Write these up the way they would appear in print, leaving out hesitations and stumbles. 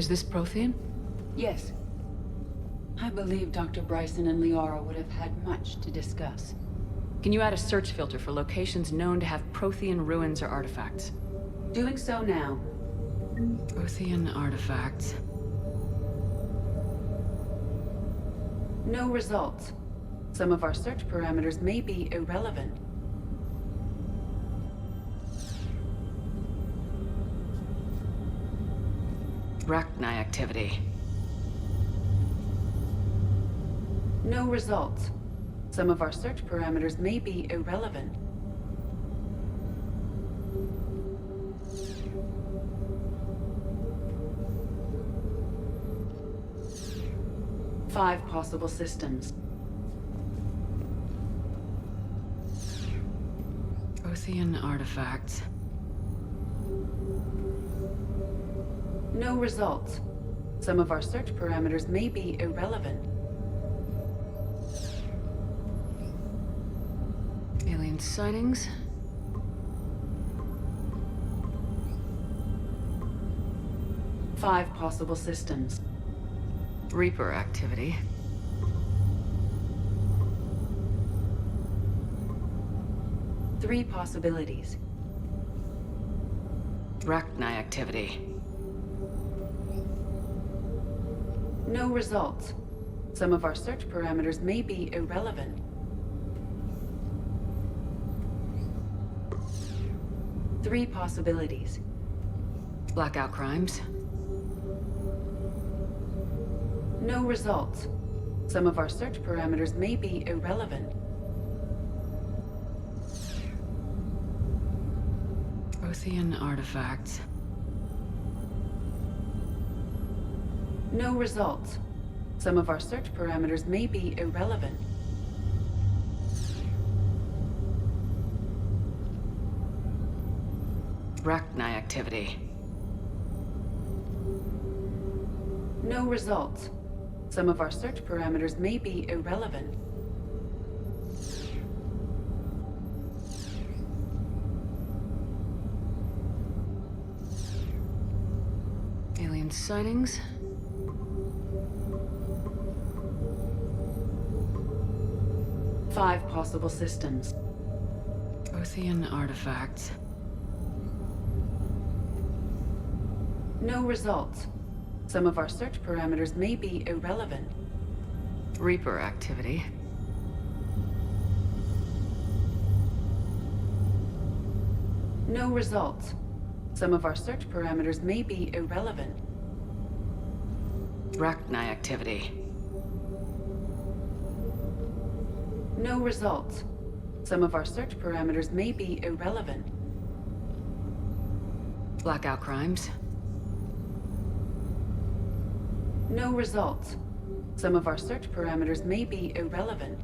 Is this Prothean? Yes. I believe Dr. Bryson and Liara would have had much to discuss. Can you add a search filter for locations known to have Prothean ruins or artifacts? Doing so now. Prothean artifacts. No results. Some of our search parameters may be irrelevant. Rachni activity. No results. Some of our search parameters may be irrelevant. Five possible systems. Prothean artifacts. No results. Some of our search parameters may be irrelevant. Alien sightings. Five possible systems. Reaper activity. Three possibilities. Rachni activity. No results. Some of our search parameters may be irrelevant. Three possibilities. Blackout crimes. No results. Some of our search parameters may be irrelevant. Prothean artifacts. No results. Some of our search parameters may be irrelevant. Rachni activity. No results. Some of our search parameters may be irrelevant. Alien sightings. Five possible systems. Prothean artifacts. No results. Some of our search parameters may be irrelevant. Reaper activity. No results. Some of our search parameters may be irrelevant. Rachni activity. No results. Some of our search parameters may be irrelevant. Blackout crimes. No results. Some of our search parameters may be irrelevant.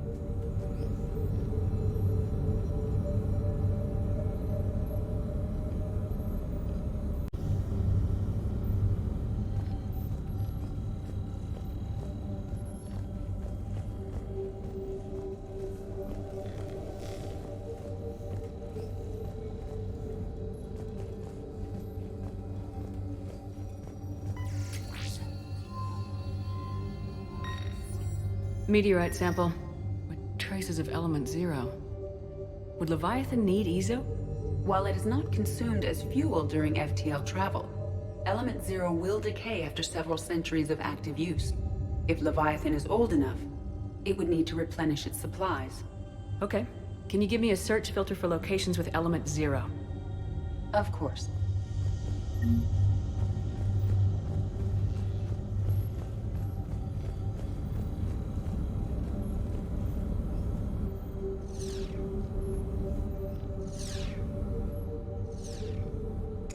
Meteorite sample with traces of element 0. Would Leviathan need Ezo? While it is not consumed as fuel during FTL travel, Element Zero will decay after several centuries of active use. If Leviathan is old enough, it would need to replenish its supplies. Okay. Can you give me a search filter for locations with element 0? Of course.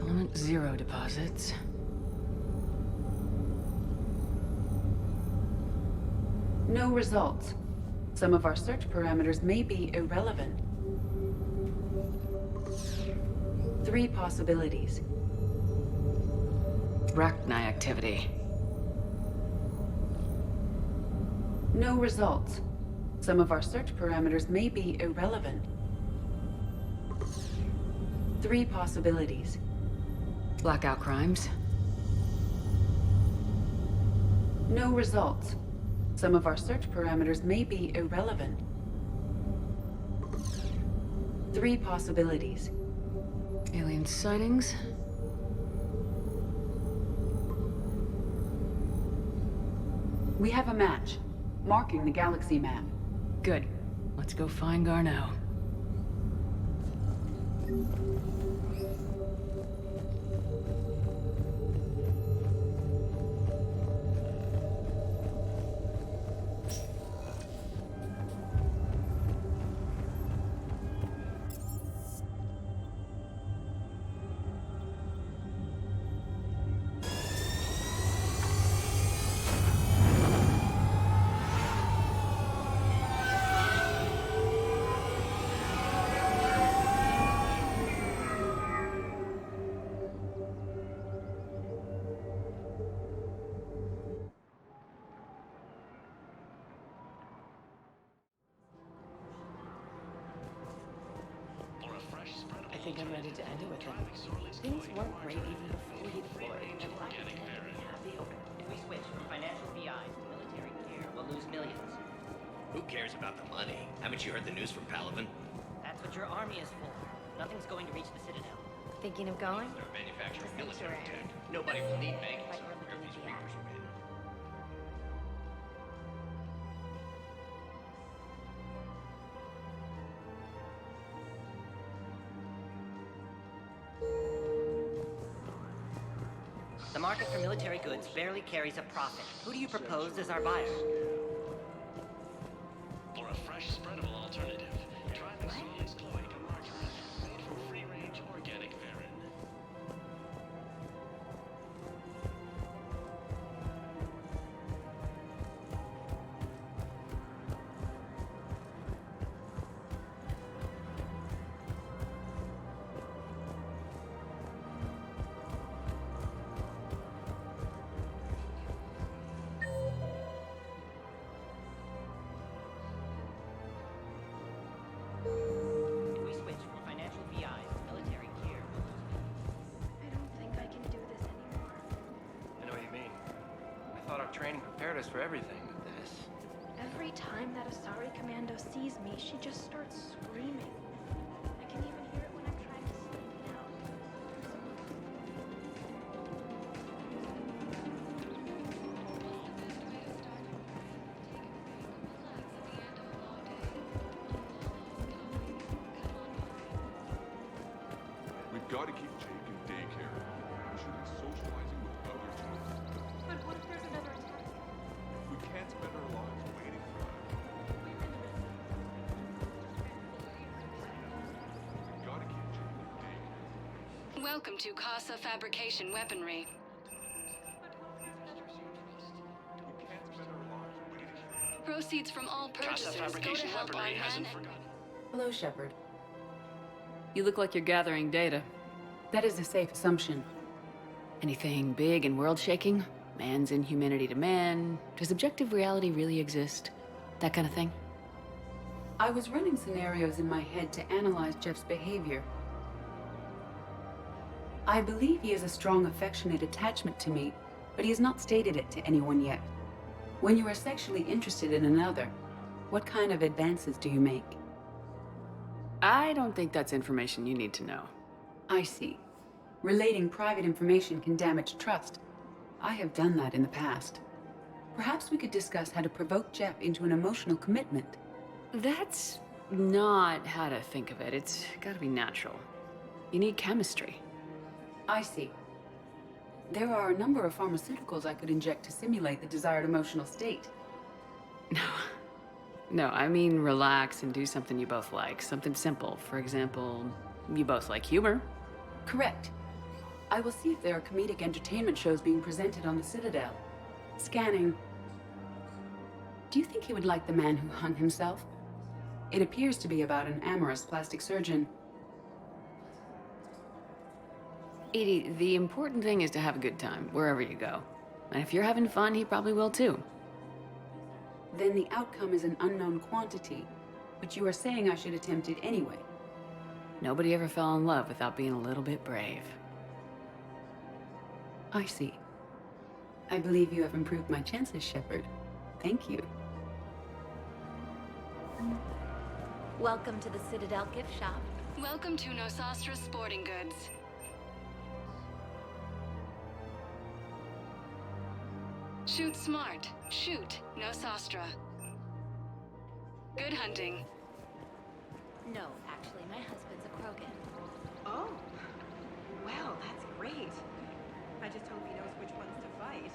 Element 0 deposits. No results. Some of our search parameters may be irrelevant. Three possibilities. Rachni activity. No results. Some of our search parameters may be irrelevant. Three possibilities. Blackout crimes. No results. Some of our search parameters may be irrelevant. 3 possibilities. Alien sightings? We have a match, marking the galaxy map. Good. Let's go find Garneau. I think I'm ready to end it with him. Things weren't great even before he deployed. If we switch from financial VI to military care, we'll lose millions. Who cares about the money? Haven't you heard the news from Palaven? That's what your army is for. Nothing's going to reach the Citadel. Thinking of going? Start manufacturing The military sanctuary. tech. Nobody will need banks. Like we're Where these looking at. reapers are headed. The market for military goods barely carries a profit. Who do you propose as our buyer? For a fresh, spreadable alternative, try the Solix cloaca margarine, made from free-range organic varin. If we switch from financial VI to military care, we'll lose millions. I don't think I can do this anymore. I know what you mean. I thought our training prepared us for everything, but this... Every time that Asari Commando sees me, she just starts screaming. I can even hear it when I'm trying to sleep now. We've got to keep Jake in daycare. We should be socializing with others. But what if there's another attack? We can't spend our lives waiting for that. We've got to keep Jake in daycare. Welcome to Casa Fabrication Weaponry. We can't spend our lives waiting for that. Proceeds from all Casa purchases go to Fabrication help our Weaponry men. hasn't forgotten. Hello, Shepard. You look like you're gathering data. That is a safe assumption. Anything big and world-shaking? Man's inhumanity to man? Does objective reality really exist? That kind of thing? I was running scenarios in my head to analyze Jeff's behavior. I believe he has a strong affectionate attachment to me, but he has not stated it to anyone yet. When you are sexually interested in another, what kind of advances do you make? I don't think that's information you need to know. I see. Relating private information can damage trust. I have done that in the past. Perhaps we could discuss how to provoke Jeff into an emotional commitment. That's not how to think of it. It's gotta be natural. You need chemistry. I see. There are a number of pharmaceuticals I could inject to simulate the desired emotional state. No, I mean relax and do something you both like. Something simple. For example, you both like humor. Correct. I will see if there are comedic entertainment shows being presented on the Citadel. Scanning. Do you think he would like The Man Who Hung Himself? It appears to be about an amorous plastic surgeon. Edie, the important thing is to have a good time, wherever you go. And if you're having fun, he probably will too. Then the outcome is an unknown quantity. But you are saying I should attempt it anyway. Nobody ever fell in love without being a little bit brave. I see. I believe you have improved my chances, Shepard. Thank you. Welcome to the Citadel gift shop. Welcome to Nosastra Sporting Goods. Shoot smart. Shoot Nosastra. Good hunting. No, actually, my husband's a Krogan. Oh, well, that's great. I just hope he knows which ones to fight.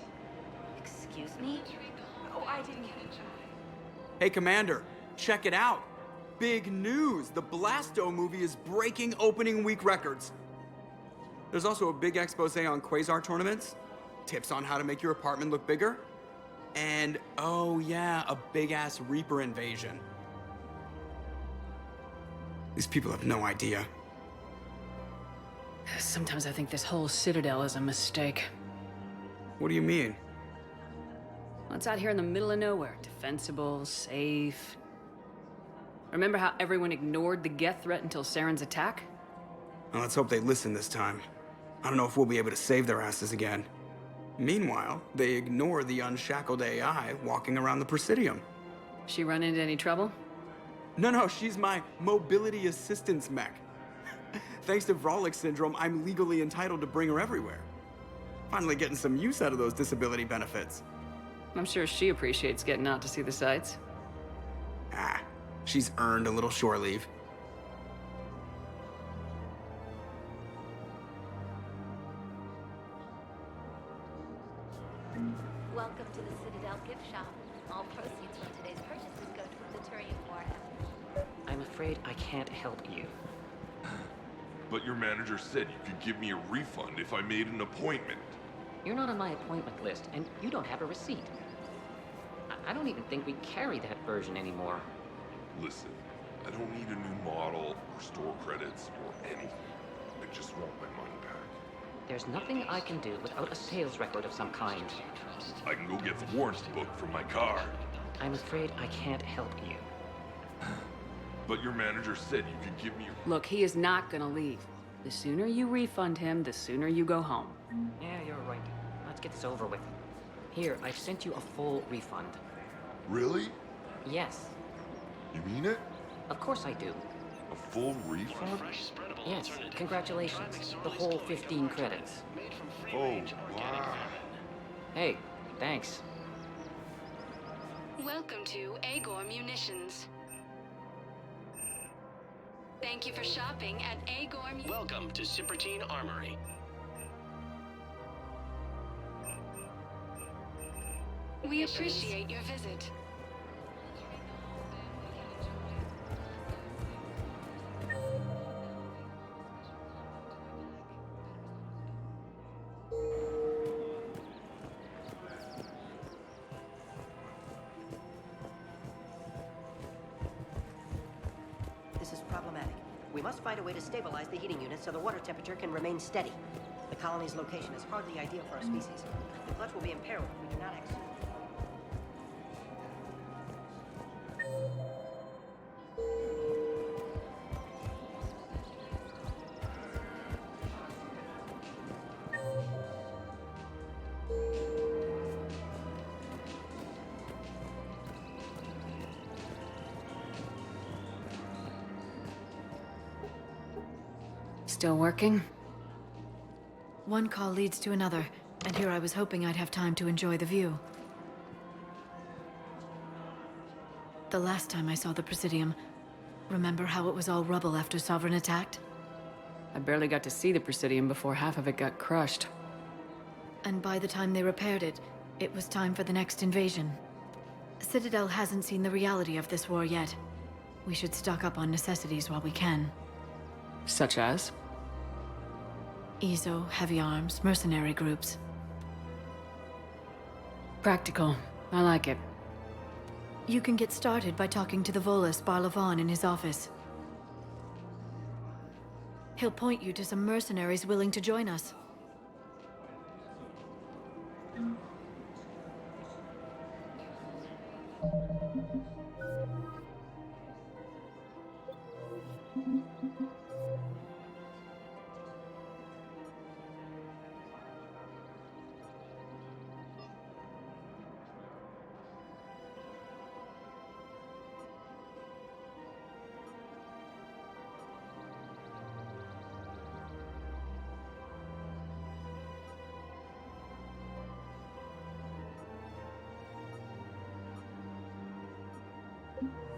Excuse me? Oh, I didn't mean. Hey, Commander, check it out. Big news! The Blasto movie is breaking opening week records. There's also a big expose on Quasar tournaments, tips on how to make your apartment look bigger, and, oh yeah, a big-ass Reaper invasion. These people have no idea. Sometimes I think this whole Citadel is a mistake. What do you mean? Well, it's out here in the middle of nowhere. Defensible, safe. Remember how everyone ignored the Geth threat until Saren's attack? Well, let's hope they listen this time. I don't know if we'll be able to save their asses again. Meanwhile, they ignore the unshackled AI walking around the Presidium. She run into any trouble? No, she's my mobility assistance mech. Thanks to Vrolic syndrome, I'm legally entitled to bring her everywhere. Finally getting some use out of those disability benefits. I'm sure she appreciates getting out to see the sights. Ah, she's earned a little shore leave. Welcome to the Citadel gift shop. All proceeds from today's purchases go toward the Turian War effort. I'm afraid I can't help you. But your manager said you could give me a refund if I made an appointment. You're not on my appointment list, and you don't have a receipt. I don't even think we carry that version anymore. Listen, I don't need a new model or store credits or anything. I just want my money back. There's nothing I can do without a sales record of some kind. I can go get the warranty book from my car. I'm afraid I can't help you. But your manager said you could give me a... Look, he is not gonna leave. The sooner you refund him, the sooner you go home. Yeah, you're right. Let's get this over with. Here, I've sent you a full refund. Really? Yes. You mean it? Of course I do. A full refund? Yes, congratulations. The whole 15 credits. Oh, wow. Hey, thanks. Welcome to Agor Munitions. Thank you for shopping at Agor Munitions. Welcome to Cipertine Armory. We appreciate your visit. This is problematic. We must find a way to stabilize the heating unit so the water temperature can remain steady. The colony's location is hardly ideal for our species. The clutch will be imperiled if we do not act soon. Still working? One call leads to another, and here I was hoping I'd have time to enjoy the view. The last time I saw the Presidium, remember how it was all rubble after Sovereign attacked? I barely got to see the Presidium before half of it got crushed. And by the time they repaired it, it was time for the next invasion. Citadel hasn't seen the reality of this war yet. We should stock up on necessities while we can. Such as? EZO, heavy arms, mercenary groups. Practical. I like it. You can get started by talking to the Volus Barlavon in his office. He'll point you to some mercenaries willing to join us.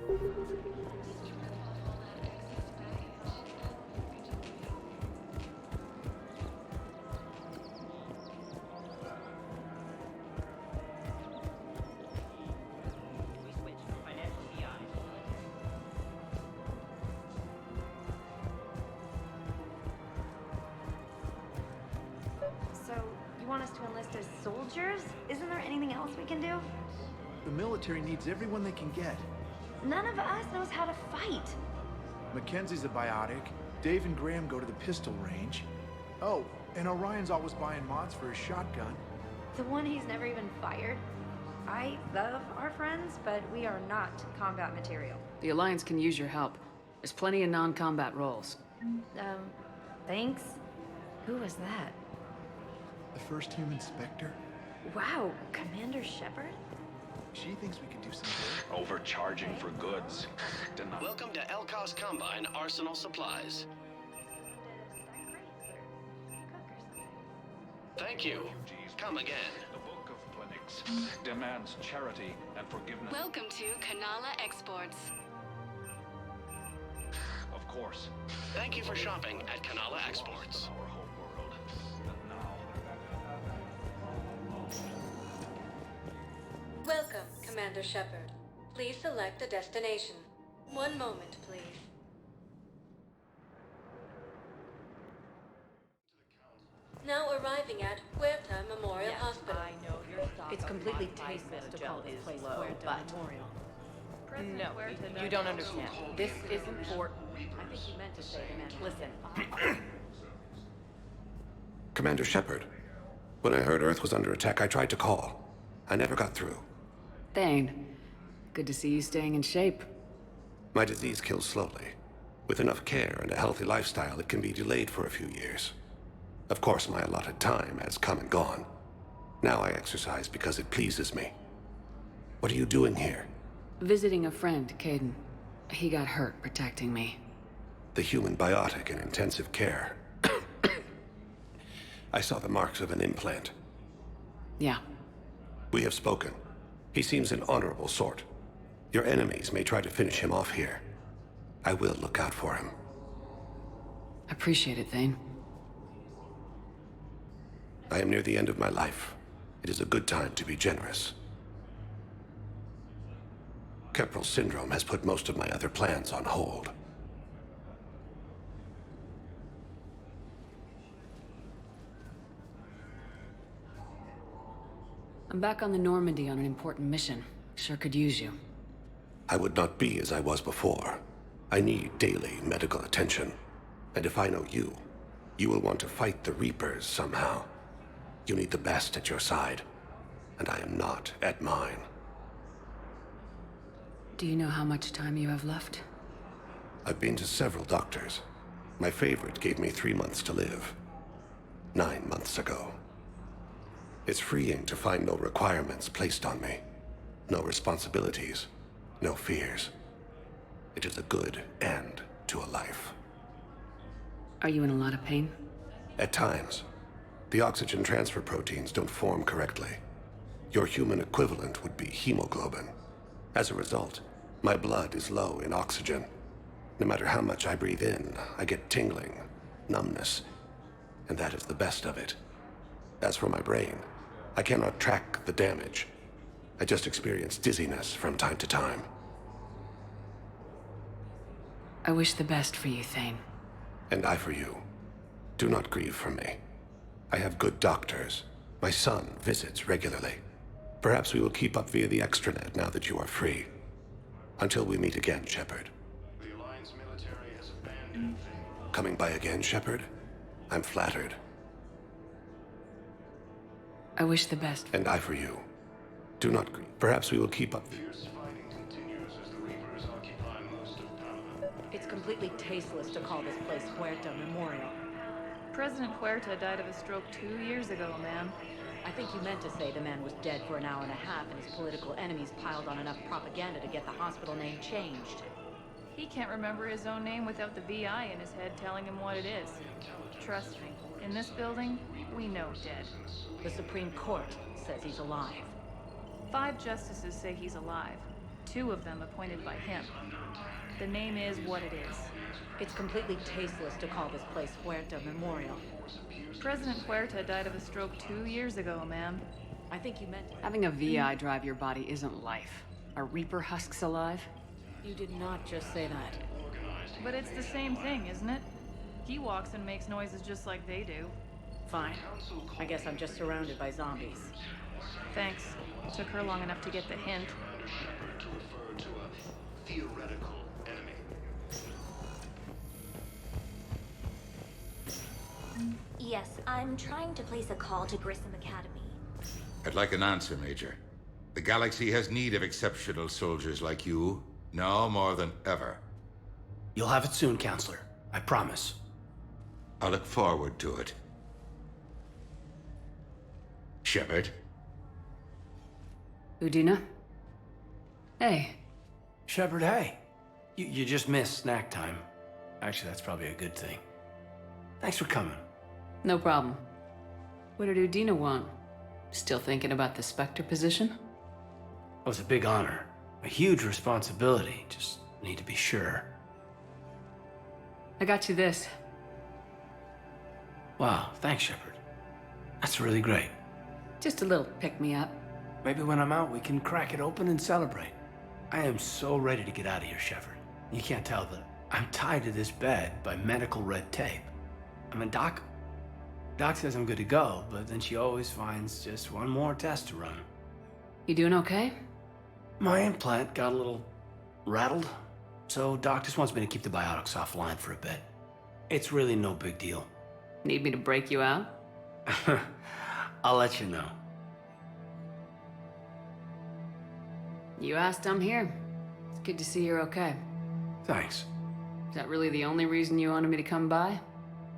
So, you want us to enlist as soldiers? Isn't there anything else we can do? The military needs everyone they can get. None of us knows how to fight. Mackenzie's a biotic. Dave and Graham go to the pistol range. Oh, and Orion's always buying mods for his shotgun. The one he's never even fired. I love our friends, but we are not combat material. The Alliance can use your help. There's plenty of non-combat roles. Thanks. Who was that? The first human Spectre? Wow, Commander Shepard? She thinks we could do some good. Overcharging for goods. Welcome to Elkos Combine Arsenal Supplies. Thank you. Come again. The Book of Clinics demands charity and forgiveness. Welcome to Kanala Exports. Of course. Thank you for shopping at Kanala Exports. Our home world. Now. Welcome, Commander Shepard. Please select a destination. One moment, please. Now arriving at Huerta Memorial Hospital. I know your stock. It's completely tasteless to call this place low, Huerta but Memorial. no, you don't understand. This isn't for. I think you meant to say the man. Listen, Commander Shepard, when I heard Earth was under attack, I tried to call. I never got through. Thane, good to see you staying in shape. My disease kills slowly. With enough care and a healthy lifestyle, it can be delayed for a few years. Of course, my allotted time has come and gone. Now I exercise because it pleases me. What are you doing here? Visiting a friend, Caden. He got hurt protecting me. The human biotic in intensive care. I saw the marks of an implant. Yeah. We have spoken. He seems an honorable sort. Your enemies may try to finish him off here. I will look out for him. Appreciate it, Thane. I am near the end of my life. It is a good time to be generous. Keprel syndrome has put most of my other plans on hold. I'm back on the Normandy on an important mission. Sure could use you. I would not be as I was before. I need daily medical attention. And if I know you, you will want to fight the Reapers somehow. You need the best at your side, and I am not at mine. Do you know how much time you have left? I've been to several doctors. My favorite gave me 3 months to live. 9 months ago. It's freeing to find no requirements placed on me. No responsibilities. No fears. It is a good end to a life. Are you in a lot of pain? At times. The oxygen transfer proteins don't form correctly. Your human equivalent would be hemoglobin. As a result, my blood is low in oxygen. No matter how much I breathe in, I get tingling, numbness, and that is the best of it. As for my brain, I cannot track the damage. I just experience dizziness from time to time. I wish the best for you, Thane. And I for you. Do not grieve for me. I have good doctors. My son visits regularly. Perhaps we will keep up via the extranet now that you are free. Until we meet again, Shepard. The Alliance military has abandoned Thane. Coming by again, Shepard? I'm flattered. I wish the best. And I for you. Do not grieve. Perhaps we will keep up. Fierce fighting continues as the Reapers occupy most of Panama. It's completely tasteless to call this place Huerta Memorial. President Huerta died of a stroke 2 years ago, ma'am. I think you meant to say the man was dead for an hour and a half and his political enemies piled on enough propaganda to get the hospital name changed. He can't remember his own name without the VI in his head telling him what it is. Trust me, in this building, we know dead. The Supreme Court says he's alive. 5 justices say he's alive. 2 of them appointed by him. The name is what it is. It's completely tasteless to call this place Huerta Memorial. President Huerta died of a stroke 2 years ago, ma'am. I think you meant... Having a VI drive your body isn't life. Are Reaper husks alive? You did not just say that. But it's the same thing, isn't it? He walks and makes noises just like they do. Fine. I guess I'm just surrounded by zombies. Thanks. Took her long enough to get the hint. To refer to a theoretical enemy. Yes, I'm trying to place a call to Grissom Academy. I'd like an answer, Major. The galaxy has need of exceptional soldiers like you, now more than ever. You'll have it soon, Counselor. I promise. I look forward to it. Shepard? Udina? Hey. Shepard, hey. You just missed snack time. Actually, that's probably a good thing. Thanks for coming. No problem. What did Udina want? Still thinking about the Spectre position? It was a big honor. A huge responsibility. Just need to be sure. I got you this. Wow, thanks, Shepard. That's really great. Just a little pick-me-up. Maybe when I'm out, we can crack it open and celebrate. I am so ready to get out of here, Shepard. You can't tell that I'm tied to this bed by medical red tape. I mean, Doc says I'm good to go, but then she always finds just one more test to run. You doing okay? My implant got a little rattled, so Doc just wants me to keep the biotics offline for a bit. It's really no big deal. Need me to break you out? I'll let you know. You asked, I'm here. It's good to see you're okay. Thanks. Is that really the only reason you wanted me to come by?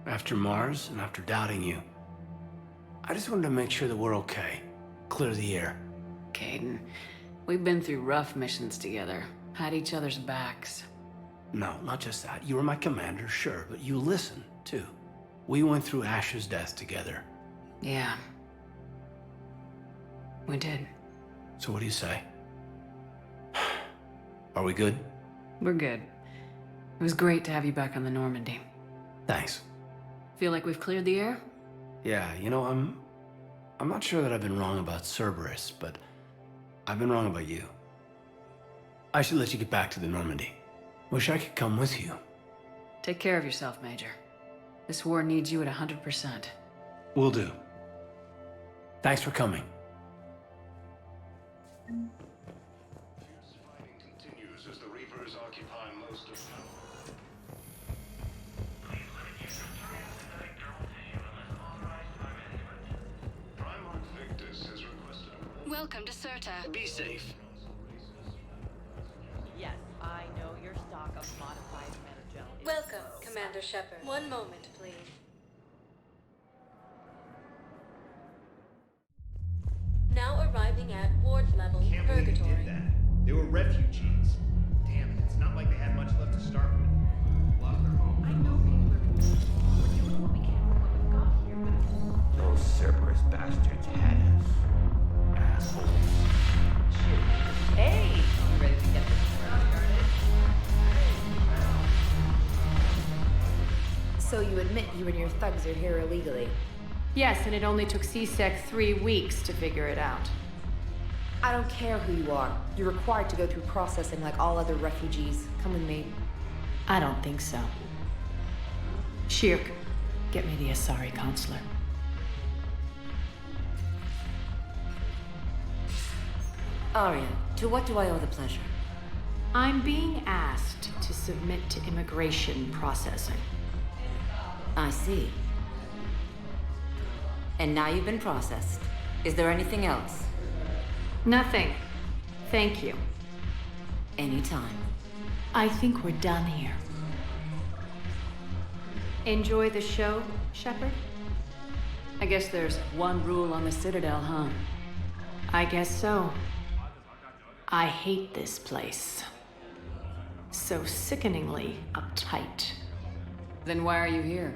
After Mars and after doubting you, I just wanted to make sure that we're okay. Clear the air. Caden, we've been through rough missions together. Had each other's backs. No, not just that. You were my commander, sure, but you listened, too. We went through Ash's death together. Yeah. We did. So what do you say? Are we good? We're good. It was great to have you back on the Normandy. Thanks. Feel like we've cleared the air? Yeah, you know, I'm not sure that I've been wrong about Cerberus, but I've been wrong about you. I should let you get back to the Normandy. Wish I could come with you. Take care of yourself, Major. This war needs you at 100%. Will do. Thanks for coming. Fighting continues as the Reapers occupy most of Primarch Victus has requested Welcome to Serta. Be safe. Yes, I know your stock of modified metagel. Welcome, Commander Shepard. One moment, please. Now arriving at ward level Can't believe he purgatory. did that. They were refugees. Damn it, it's not like they had much left to start with. Love their home. I know people are confused. We're doing what we can with what we've got here, but... Those Cerberus bastards had us. Assholes. Hey! You ready to get this started? So you admit you and your thugs are here illegally? Yes, and it only took C-Sec 3 weeks to figure it out. I don't care who you are. You're required to go through processing like all other refugees. Come with me. I don't think so. Shirk, get me the Asari consular. Arya, to what do I owe the pleasure? I'm being asked to submit to immigration processing. I see. And now you've been processed. Is there anything else? Nothing. Thank you. Anytime. I think we're done here. Enjoy the show, Shepard? I guess there's one rule on the Citadel, huh? I guess so. I hate this place. So sickeningly uptight. Then why are you here?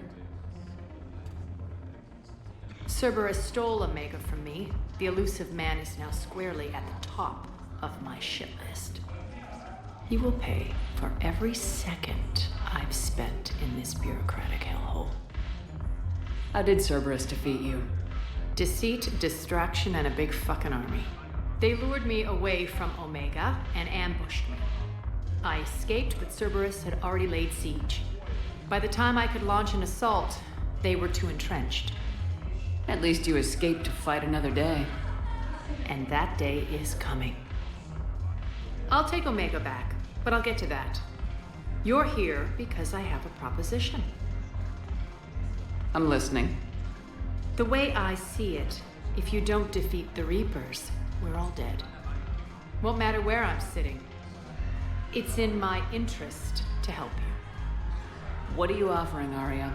Cerberus stole Omega from me. The elusive man is now squarely at the top of my shit list. You will pay for every second I've spent in this bureaucratic hellhole. How did Cerberus defeat you? Deceit, distraction, and a big fucking army. They lured me away from Omega and ambushed me. I escaped, but Cerberus had already laid siege. By the time I could launch an assault, they were too entrenched. At least you escaped to fight another day. And that day is coming. I'll take Omega back, but I'll get to that. You're here because I have a proposition. I'm listening. The way I see it, if you don't defeat the Reapers, we're all dead. Won't matter where I'm sitting. It's in my interest to help you. What are you offering, Arya?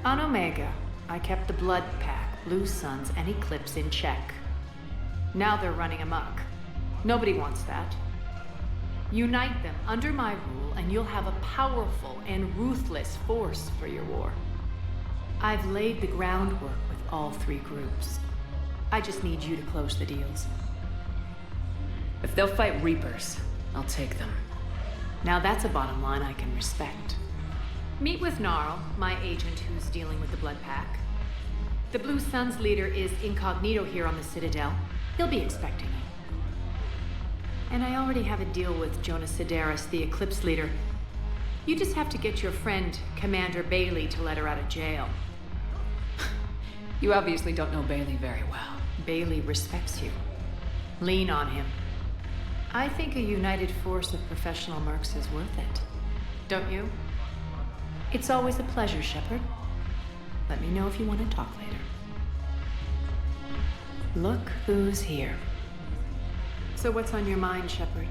On Omega, I kept the Blood Pack, Blue Suns, and Eclipse in check. Now they're running amok. Nobody wants that. Unite them under my rule, and you'll have a powerful and ruthless force for your war. I've laid the groundwork with all three groups. I just need you to close the deals. If they'll fight Reapers, I'll take them. Now that's a bottom line I can respect. Meet with Gnarl, my agent who's dealing with the Blood Pack. The Blue Suns leader is incognito here on the Citadel. He'll be expecting you. And I already have a deal with Jonas Sidaris, the Eclipse leader. You just have to get your friend, Commander Bailey, to let her out of jail. You obviously don't know Bailey very well. Bailey respects you. Lean on him. I think a united force of professional mercs is worth it. Don't you? It's always a pleasure, Shepard. Let me know if you want to talk later. Look who's here. So what's on your mind, Shepard?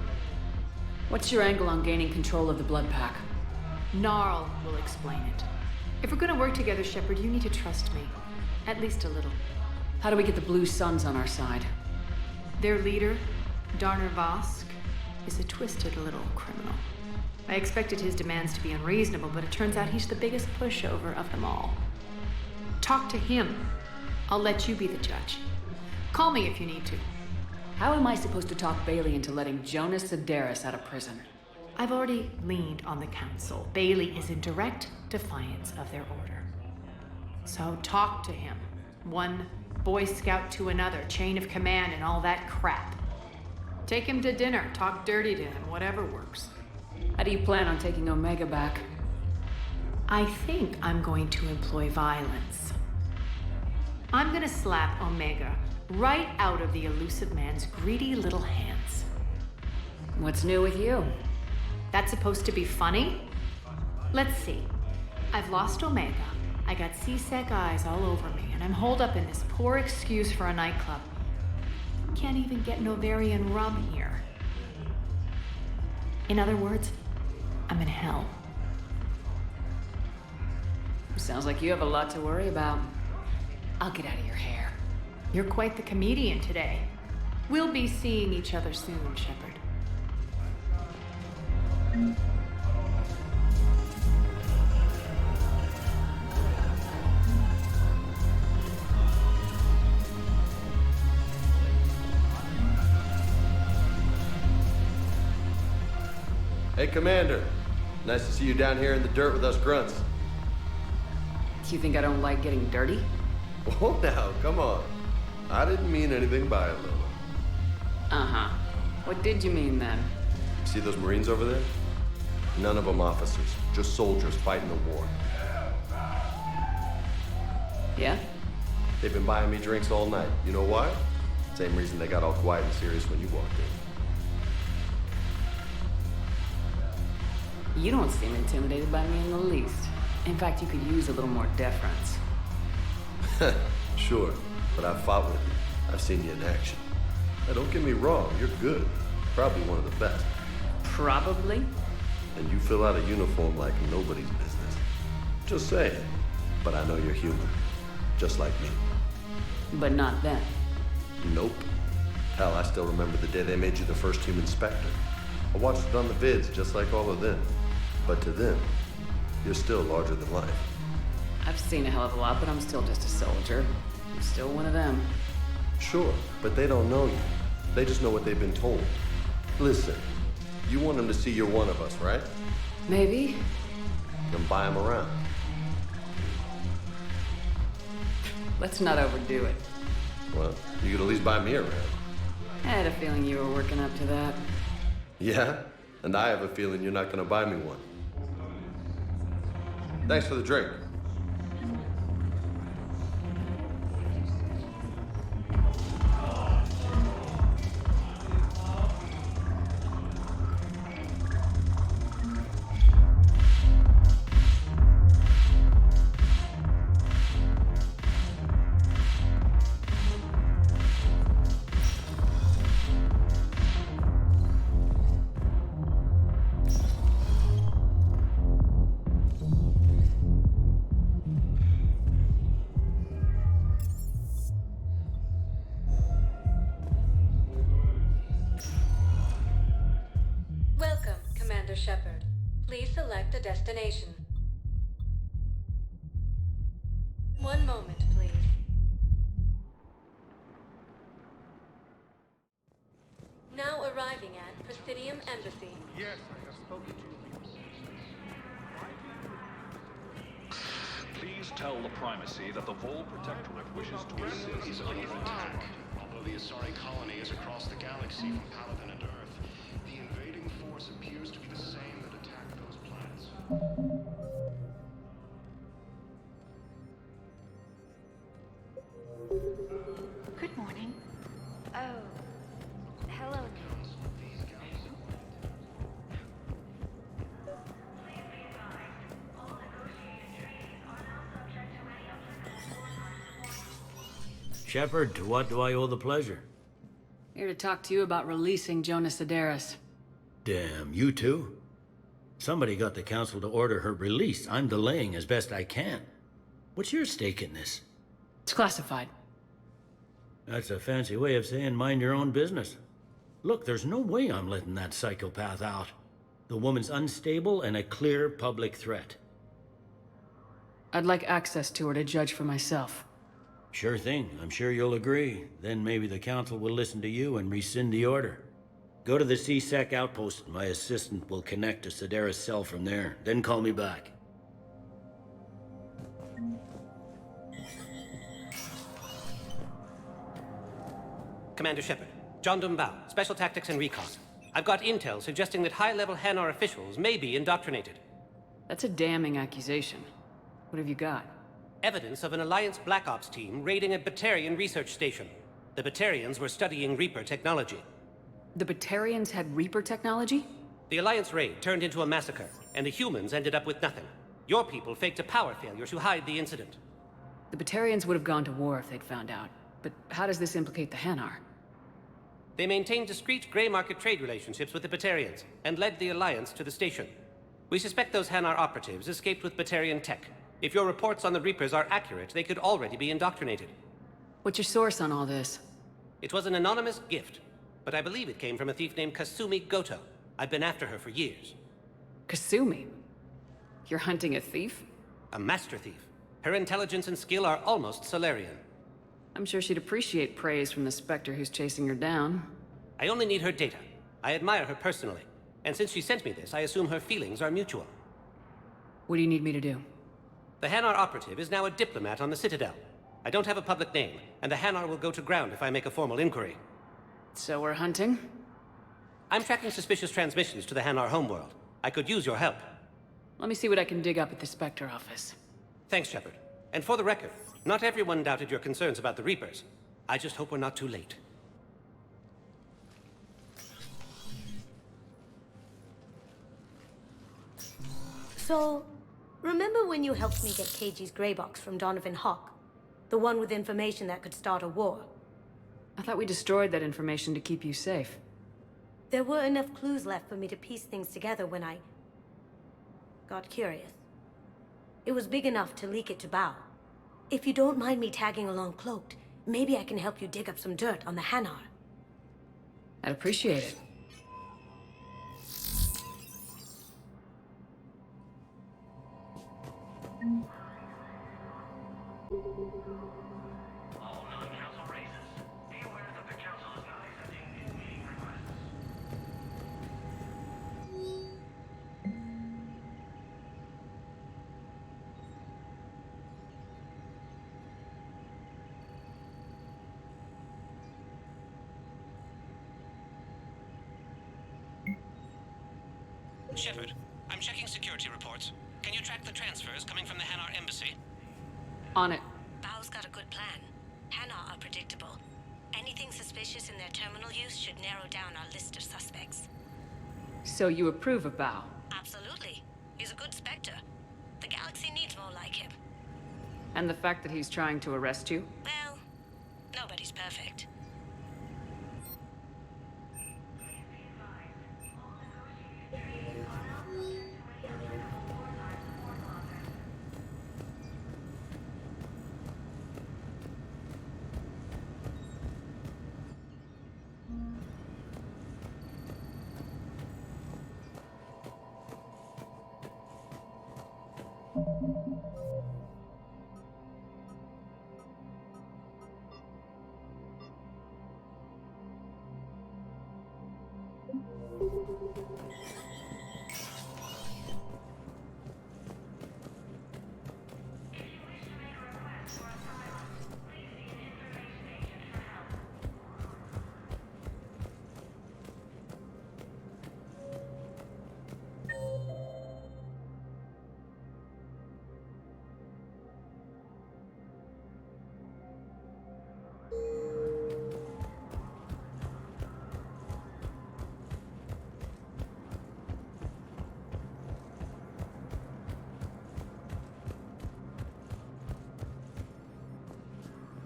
What's your angle on gaining control of the Blood Pack? Gnarl will explain it. If we're gonna work together, Shepard, you need to trust me. At least a little. How do we get the Blue Suns on our side? Their leader, Darner Vosk, is a twisted little criminal. I expected his demands to be unreasonable, but it turns out he's the biggest pushover of them all. Talk to him. I'll let you be the judge. Call me if you need to. How am I supposed to talk Bailey into letting Jonas Sidaris out of prison? I've already leaned on the council. Bailey is in direct defiance of their order. So talk to him. One Boy Scout to another, chain of command and all that crap. Take him to dinner, talk dirty to him, whatever works. How do you plan on taking Omega back? I think I'm going to employ violence. I'm gonna slap Omega right out of the elusive man's greedy little hands. What's new with you? That's supposed to be funny? Let's see. I've lost Omega. I got C-Sec eyes all over me, and I'm holed up in this poor excuse for a nightclub. Can't even get Novarian rum here. In other words, I'm in hell. Sounds like you have a lot to worry about. I'll get out of your hair. You're quite the comedian today. We'll be seeing each other soon, Shepard. Hey, Commander. Nice to see you down here in the dirt with us grunts. Do you think I don't like getting dirty? Oh, now, come on. I didn't mean anything by it, Lil. Uh-huh. What did you mean, then? See those Marines over there? None of them officers, just soldiers fighting the war. Yeah? They've been buying me drinks all night. You know why? Same reason they got all quiet and serious when you walked in. You don't seem intimidated by me in the least. In fact, you could use a little more deference. Sure, but I've fought with you. I've seen you in action. Now, don't get me wrong, you're good. Probably one of the best. Probably? And you fill out a uniform like nobody's business. Just saying. But I know you're human. Just like me. But not them. Nope. Hell, I still remember the day they made you the first human Spectre. I watched it on the vids, just like all of them. But to them, you're still larger than life. I've seen a hell of a lot, but I'm still just a soldier. I'm still one of them. Sure, but they don't know you. They just know what they've been told. Listen, You want him to see you're one of us, right? Maybe. Then buy him around. Let's not overdo it. Well, you could at least buy me around. I had a feeling you were working up to that. Yeah? And I have a feeling you're not gonna buy me one. Thanks for the drink. Welcome, Commander Shepard. Please select a destination. One moment, please. Now arriving at Presidium Embassy. Yes, I have spoken to you. Please tell the Primacy that the Vol Protectorate wishes to assist. He's under attack. Although the Asari colony is across the galaxy from Paladin and Earth, the invading force appears to be the same that attacked those planets. Good morning. Oh, hello. Shepard, to what do I owe the pleasure? Here to talk to you about releasing Jonas Sedaris. Damn, you too? Somebody got the Council to order her release. I'm delaying as best I can. What's your stake in this? It's classified. That's a fancy way of saying mind your own business. Look, there's no way I'm letting that psychopath out. The woman's unstable and a clear public threat. I'd like access to her to judge for myself. Sure thing. I'm sure you'll agree. Then maybe the Council will listen to you and rescind the order. Go to the C-Sec outpost. My assistant will connect to Sedaris' cell from there. Then call me back. Commander Shepard, John Dumbao, Special Tactics and Recon. I've got intel suggesting that high-level Hanar officials may be indoctrinated. That's a damning accusation. What have you got? Evidence of an Alliance Black Ops team raiding a Batarian research station. The Batarians were studying Reaper technology. The Batarians had Reaper technology? The Alliance raid turned into a massacre, and the humans ended up with nothing. Your people faked a power failure to hide the incident. The Batarians would have gone to war if they'd found out. But how does this implicate the Hanar? They maintained discreet gray market trade relationships with the Batarians, and led the Alliance to the station. We suspect those Hanar operatives escaped with Batarian tech. If your reports on the Reapers are accurate, they could already be indoctrinated. What's your source on all this? It was an anonymous gift, but I believe it came from a thief named Kasumi Goto. I've been after her for years. Kasumi? You're hunting a thief? A master thief. Her intelligence and skill are almost Solarian. I'm sure she'd appreciate praise from the Spectre who's chasing her down. I only need her data. I admire her personally. And since she sent me this, I assume her feelings are mutual. What do you need me to do? The Hanar operative is now a diplomat on the Citadel. I don't have a public name, and the Hanar will go to ground if I make a formal inquiry. So we're hunting? I'm tracking suspicious transmissions to the Hanar homeworld. I could use your help. Let me see what I can dig up at the Spectre office. Thanks, Shepard. And for the record, not everyone doubted your concerns about the Reapers. I just hope we're not too late. So, remember when you helped me get KG's gray box from Donovan Hawk? The one with information that could start a war? I thought we destroyed that information to keep you safe. There were enough clues left for me to piece things together when I got curious. It was big enough to leak it to Bao. If you don't mind me tagging along cloaked, maybe I can help you dig up some dirt on the Hanar. I'd appreciate it. Shepard, I'm checking security reports. Can you track the transfers coming from the Hanar embassy? On it. Bao's got a good plan. Hanar are predictable. Anything suspicious in their terminal use should narrow down our list of suspects. So you approve of Bao? Absolutely. He's a good Spectre. The galaxy needs more like him. And the fact that he's trying to arrest you? Well, nobody's perfect.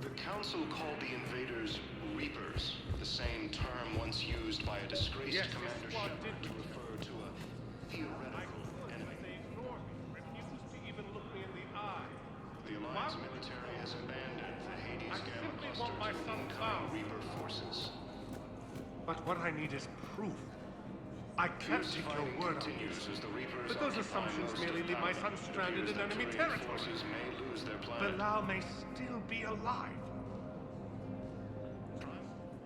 The Council called the invaders Reapers, the same term once used by a disgraced Commander Shepard to refer to a theoretical enemy. The Alliance military has abandoned the Hades Gamma cluster to incoming Reaper forces. But what I need is proof. I can't take your word on this. But those assumptions merely leave my son stranded in enemy territory. Bilal may still be alive.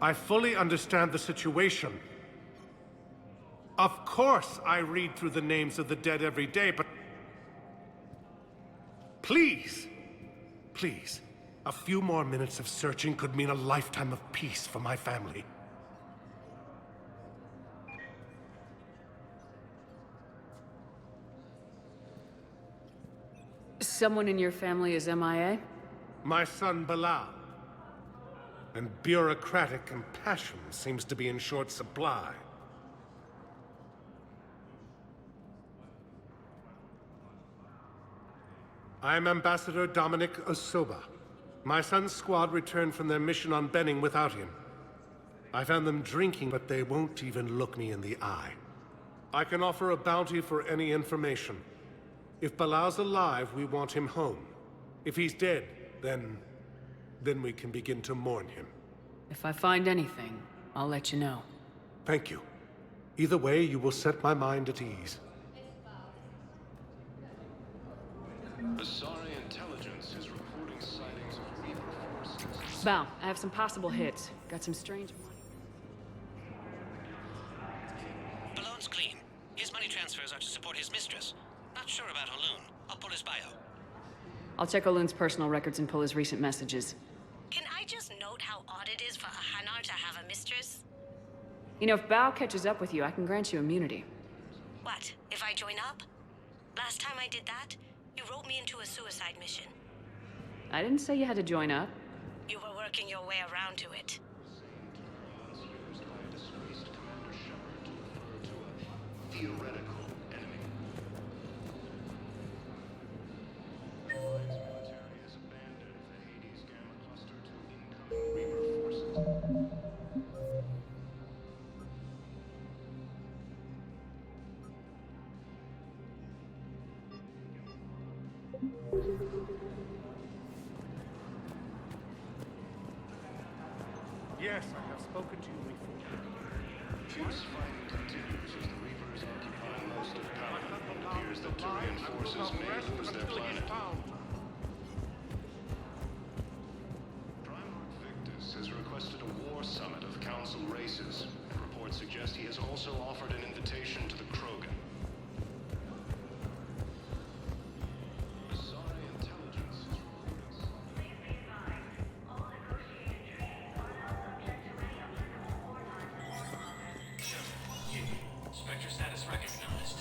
I fully understand the situation. Of course I read through the names of the dead every day, but... Please, please, a few more minutes of searching could mean a lifetime of peace for my family. Someone in your family is MIA? My son Bilal. And bureaucratic compassion seems to be in short supply. I am Ambassador Dominic Osoba. My son's squad returned from their mission on Benning without him. I found them drinking, but they won't even look me in the eye. I can offer a bounty for any information. If Bilal's alive, we want him home. If he's dead, then we can begin to mourn him. If I find anything, I'll let you know. Thank you. Either way, you will set my mind at ease. Asari intelligence is reporting sightings of Reaper forces. Bao, I have some possible hits. Got some strange money. Balloon's clean. His money transfers are to support his mistress. Not sure about Haloon. I'll pull his bio. I'll check Oloon's personal records and pull his recent messages. Can I just note how odd it is for a Hanar to have a mistress? You know, if Bao catches up with you, I can grant you immunity. What, if I join up? Last time I did that, you wrote me into a suicide mission. I didn't say you had to join up. You were working your way around to it. Theoretical enemy. The Alliance military has abandoned the Hades Gamma cluster to incoming Reaper forces. Yes, I have spoken to you before. Fierce fighting continues as the Reapers occupy most of Paladin. It appears that Turian forces may lose their planet. Primarch Victus has requested a war summit of Council races, and reports suggest he has also offered an invitation to the Krogan. Asari intelligence is Spectre status recognized.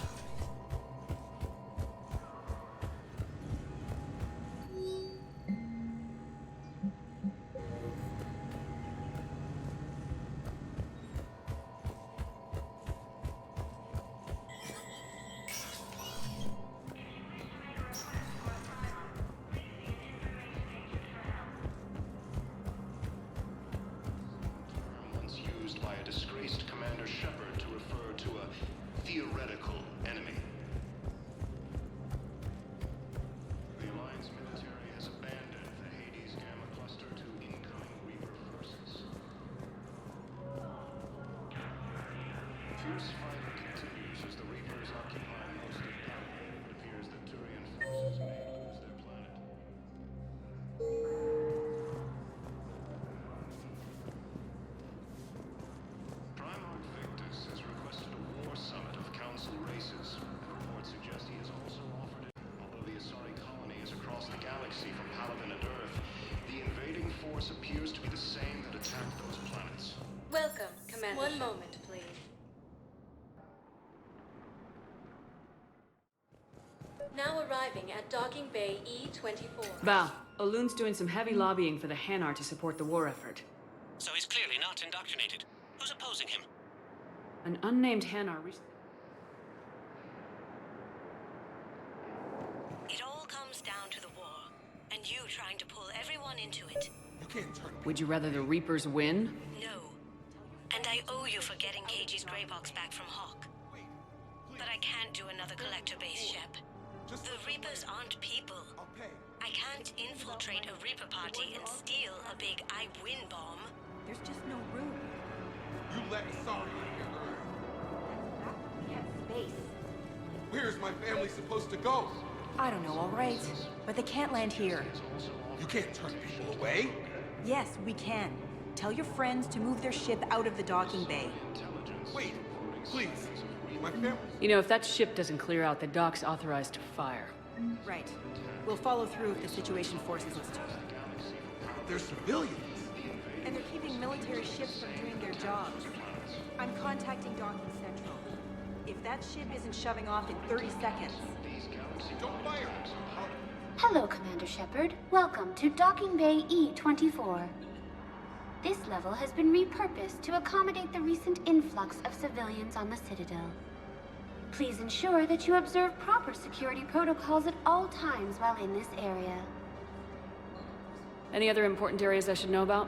force appears to be the same that attacked those planets. Welcome, Commander. One moment, please. Now arriving at Docking Bay E-24. Val, Olun's doing some heavy lobbying for the Hanar to support the war effort. So he's clearly not indoctrinated. Who's opposing him? An unnamed Hanar It all comes down to the war, and you trying to pull everyone into it. You can't turn. Would you rather the Reapers win? No. And I owe you for getting KG's Grey Box back from Hawk. But I can't do another collector base, Shep. The Reapers aren't people. I can't infiltrate a Reaper party and steal a big I win bomb. There's just no room. You let Asari in here early. We have space. Where's my family supposed to go? I don't know, all right. But they can't land here. You can't turn people away. Yes, we can. Tell your friends to move their ship out of the docking bay. Wait, please. My family. You know, if that ship doesn't clear out, the dock's authorized to fire. Right. We'll follow through if the situation forces us to. They're civilians. And they're keeping military ships from doing their jobs. I'm contacting Docking Central. If that ship isn't shoving off in 30 seconds... Don't fire! Hello, Commander Shepard. Welcome to Docking Bay E-24. This level has been repurposed to accommodate the recent influx of civilians on the Citadel. Please ensure that you observe proper security protocols at all times while in this area. Any other important areas I should know about?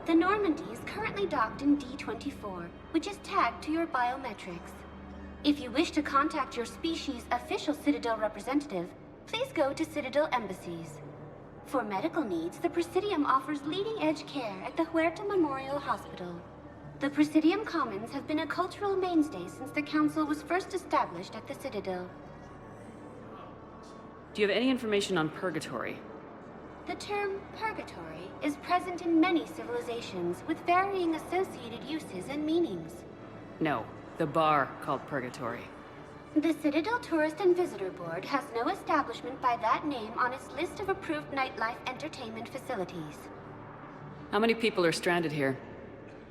The Normandy is currently docked in D-24, which is tagged to your biometrics. If you wish to contact your species' official Citadel representative, please go to Citadel embassies. For medical needs, the Presidium offers leading-edge care at the Huerta Memorial Hospital. The Presidium Commons have been a cultural mainstay since the Council was first established at the Citadel. Do you have any information on Purgatory? The term purgatory is present in many civilizations with varying associated uses and meanings. No, the bar called Purgatory. The Citadel Tourist and Visitor Board has no establishment by that name on its list of approved nightlife entertainment facilities. How many people are stranded here?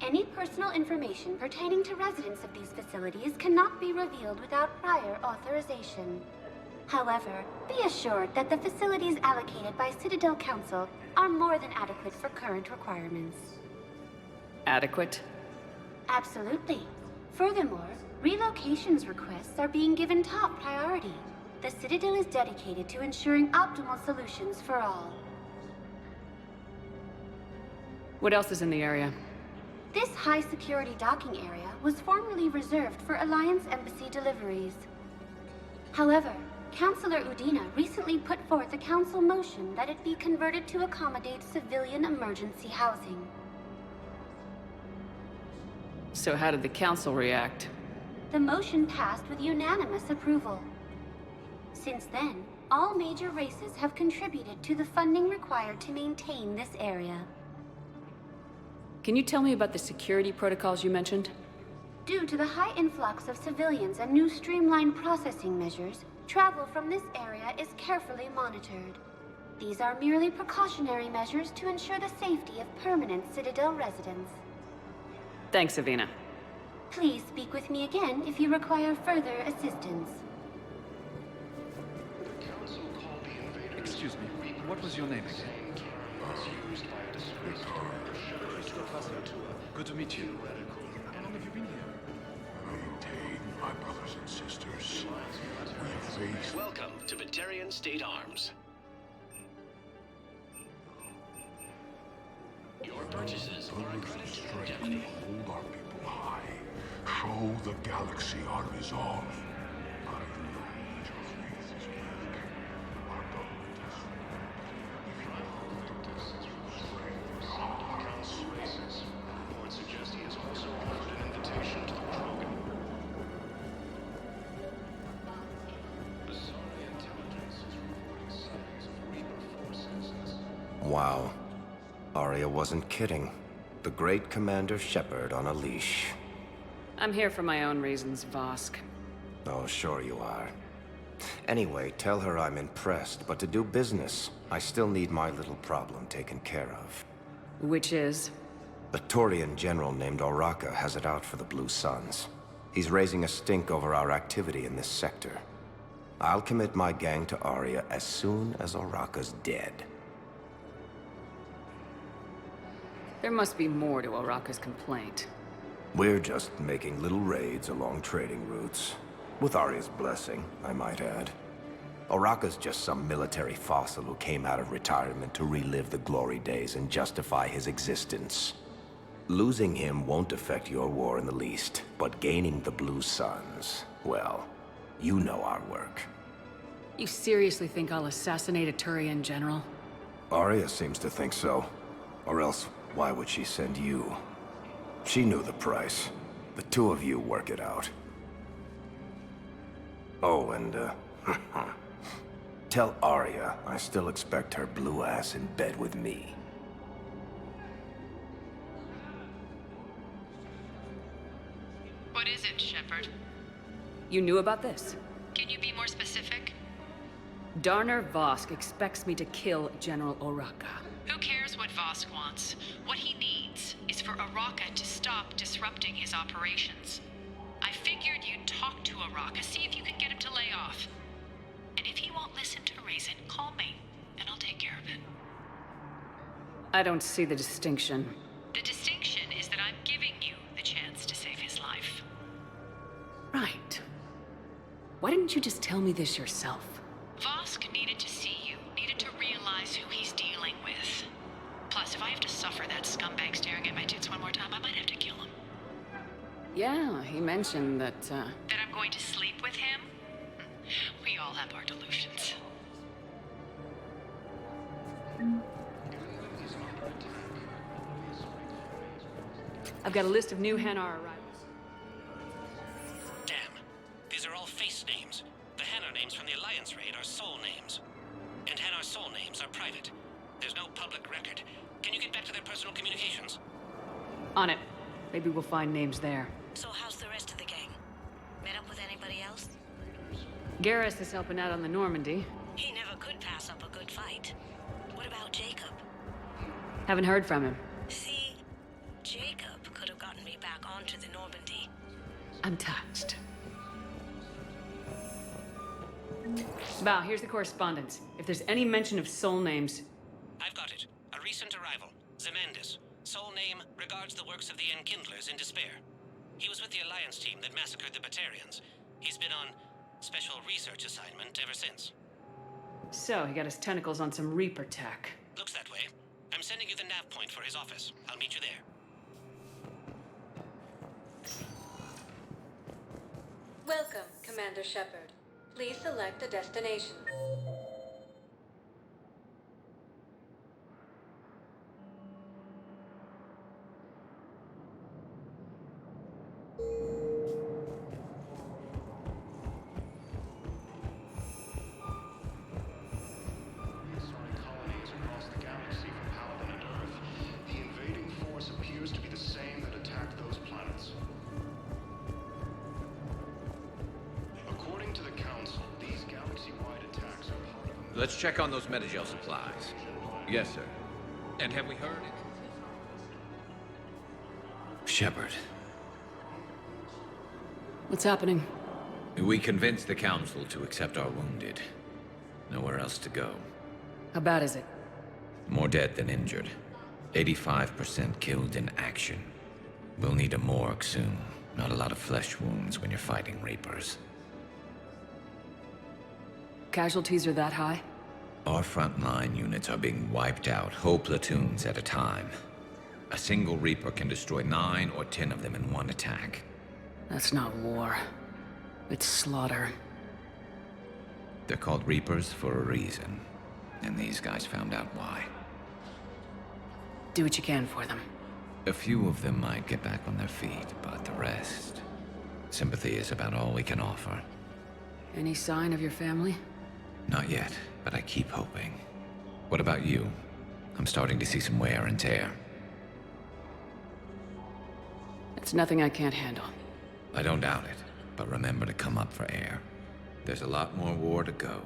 Any personal information pertaining to residents of these facilities cannot be revealed without prior authorization. However, be assured that the facilities allocated by Citadel Council are more than adequate for current requirements. Adequate? Absolutely. Furthermore, relocations requests are being given top priority. The Citadel is dedicated to ensuring optimal solutions for all. What else is in the area? This high-security docking area was formerly reserved for Alliance Embassy deliveries. However, Councilor Udina recently put forth a council motion that it be converted to accommodate civilian emergency housing. So how did the council react? The motion passed with unanimous approval. Since then, all major races have contributed to the funding required to maintain this area. Can you tell me about the security protocols you mentioned? Due to the high influx of civilians and new streamlined processing measures, travel from this area is carefully monitored. These are merely precautionary measures to ensure the safety of permanent Citadel residents. Thanks, Avina. Please speak with me again if you require further assistance. Excuse me, what was your name again? Good to meet you. How long have you been here? Maintain my brothers and sisters. We face... Welcome to Batarian State Arms. Your purchases are a credit to the company. Hold our people high. Show the galaxy our resolve. I know that your faith is weak. Our government has Reports suggest he has also offered an invitation to the Krogan. Asari intelligence is reporting sightings of Reaper forces. Wow. Arya wasn't kidding. The great Commander Shepard on a leash. I'm here for my own reasons, Vosk. Oh, sure you are. Anyway, tell her I'm impressed, but to do business, I still need my little problem taken care of. Which is? The Turian general named Oraka has it out for the Blue Suns. He's raising a stink over our activity in this sector. I'll commit my gang to Arya as soon as Oraka's dead. There must be more to Oraka's complaint. We're just making little raids along trading routes. With Arya's blessing, I might add. Oraka's just some military fossil who came out of retirement to relive the glory days and justify his existence. Losing him won't affect your war in the least, but gaining the Blue Suns, well, you know our work. You seriously think I'll assassinate a Turian general? Arya seems to think so. Or else, why would she send you? She knew the price. The two of you work it out. Oh, and, tell Arya I still expect her blue ass in bed with me. What is it, Shepard? You knew about this? Can you be more specific? Darner Vosk expects me to kill General Oraka. Who cares what Vosk wants? What he needs is for Oraka to stop disrupting his operations. I figured you'd talk to Oraka, see if you can get him to lay off. And if he won't listen to reason, call me, and I'll take care of it. I don't see the distinction. The distinction is that I'm giving you the chance to save his life. Right. Why didn't you just tell me this yourself? Vosk needed to see you, needed to realize who he's dealing with. Plus, if I have to suffer that scumbag staring at my tits one more time, I might have to kill him. Yeah, he mentioned that, That I'm going to sleep with him? We all have our delusions. I've got a list of new Hanar arrivals. Damn. These are all face names. The Hanar names from the Alliance raid are soul names. And Hanar's soul names are private. There's no public record. Can you get back to their personal communications? On it. Maybe we'll find names there. So how's the rest of the gang? Met up with anybody else? Garrus is helping out on the Normandy. He never could pass up a good fight. What about Jacob? Haven't heard from him. See, Jacob could have gotten me back onto the Normandy. I'm touched. Bow, here's the correspondence. If there's any mention of soul names... I've got it. A recent arrival. Zemandis. Soul name regards the works of the Enkindlers in despair. He was with the Alliance team that massacred the Batarians. He's been on special research assignment ever since. So, he got his tentacles on some Reaper tech. Looks that way. I'm sending you the nav point for his office. I'll meet you there. Welcome, Commander Shepard. Please select a destination. Colonies across the galaxy from Paladin and Earth. The invading force appears to be the same that attacked those planets. According to the Council, these galaxy-wide attacks are part of a... Let's check on those metagel supplies. Yes, sir. And have we heard it? Shepard, What's happening? we convinced the Council to accept our wounded. Nowhere else to go. How bad is it? More dead than injured. 85% killed in action. We'll need a morgue soon. Not a lot of flesh wounds when you're fighting Reapers. Casualties are that high? Our frontline units are being wiped out, whole platoons at a time. A single Reaper can destroy 9 or 10 of them in one attack. That's not war. It's slaughter. They're called Reapers for a reason. And these guys found out why. Do what you can for them. A few of them might get back on their feet, but the rest... Sympathy is about all we can offer. Any sign of your family? Not yet, but I keep hoping. What about you? I'm starting to see some wear and tear. It's nothing I can't handle. I don't doubt it, but remember to come up for air. There's a lot more war to go.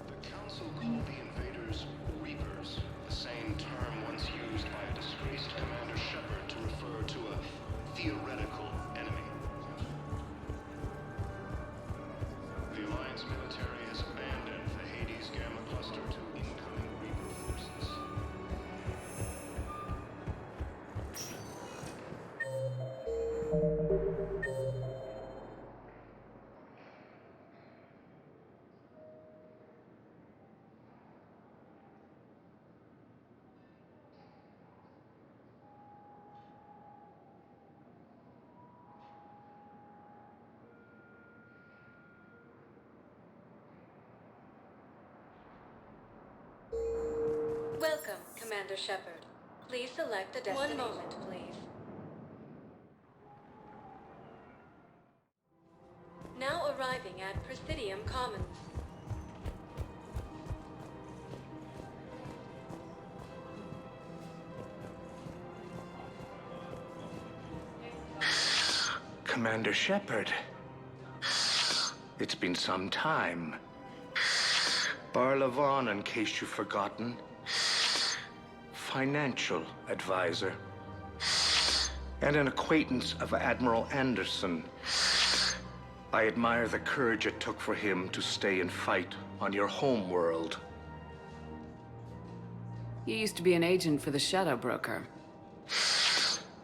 The Council called the invaders Reapers, the same term once used by a disgraced Commander Shepard to refer to a theoretical enemy. The Alliance military has abandoned the Hades Gamma Cluster to incoming Reaper forces. Welcome, Commander Shepard. Please select a destination. One moment, please. Now arriving at Presidium Commons. Commander Shepard. It's been some time. Barlavon, in case you've forgotten. Financial advisor. And an acquaintance of Admiral Anderson. I admire the courage it took for him to stay and fight on your home world. You used to be an agent for the Shadow Broker.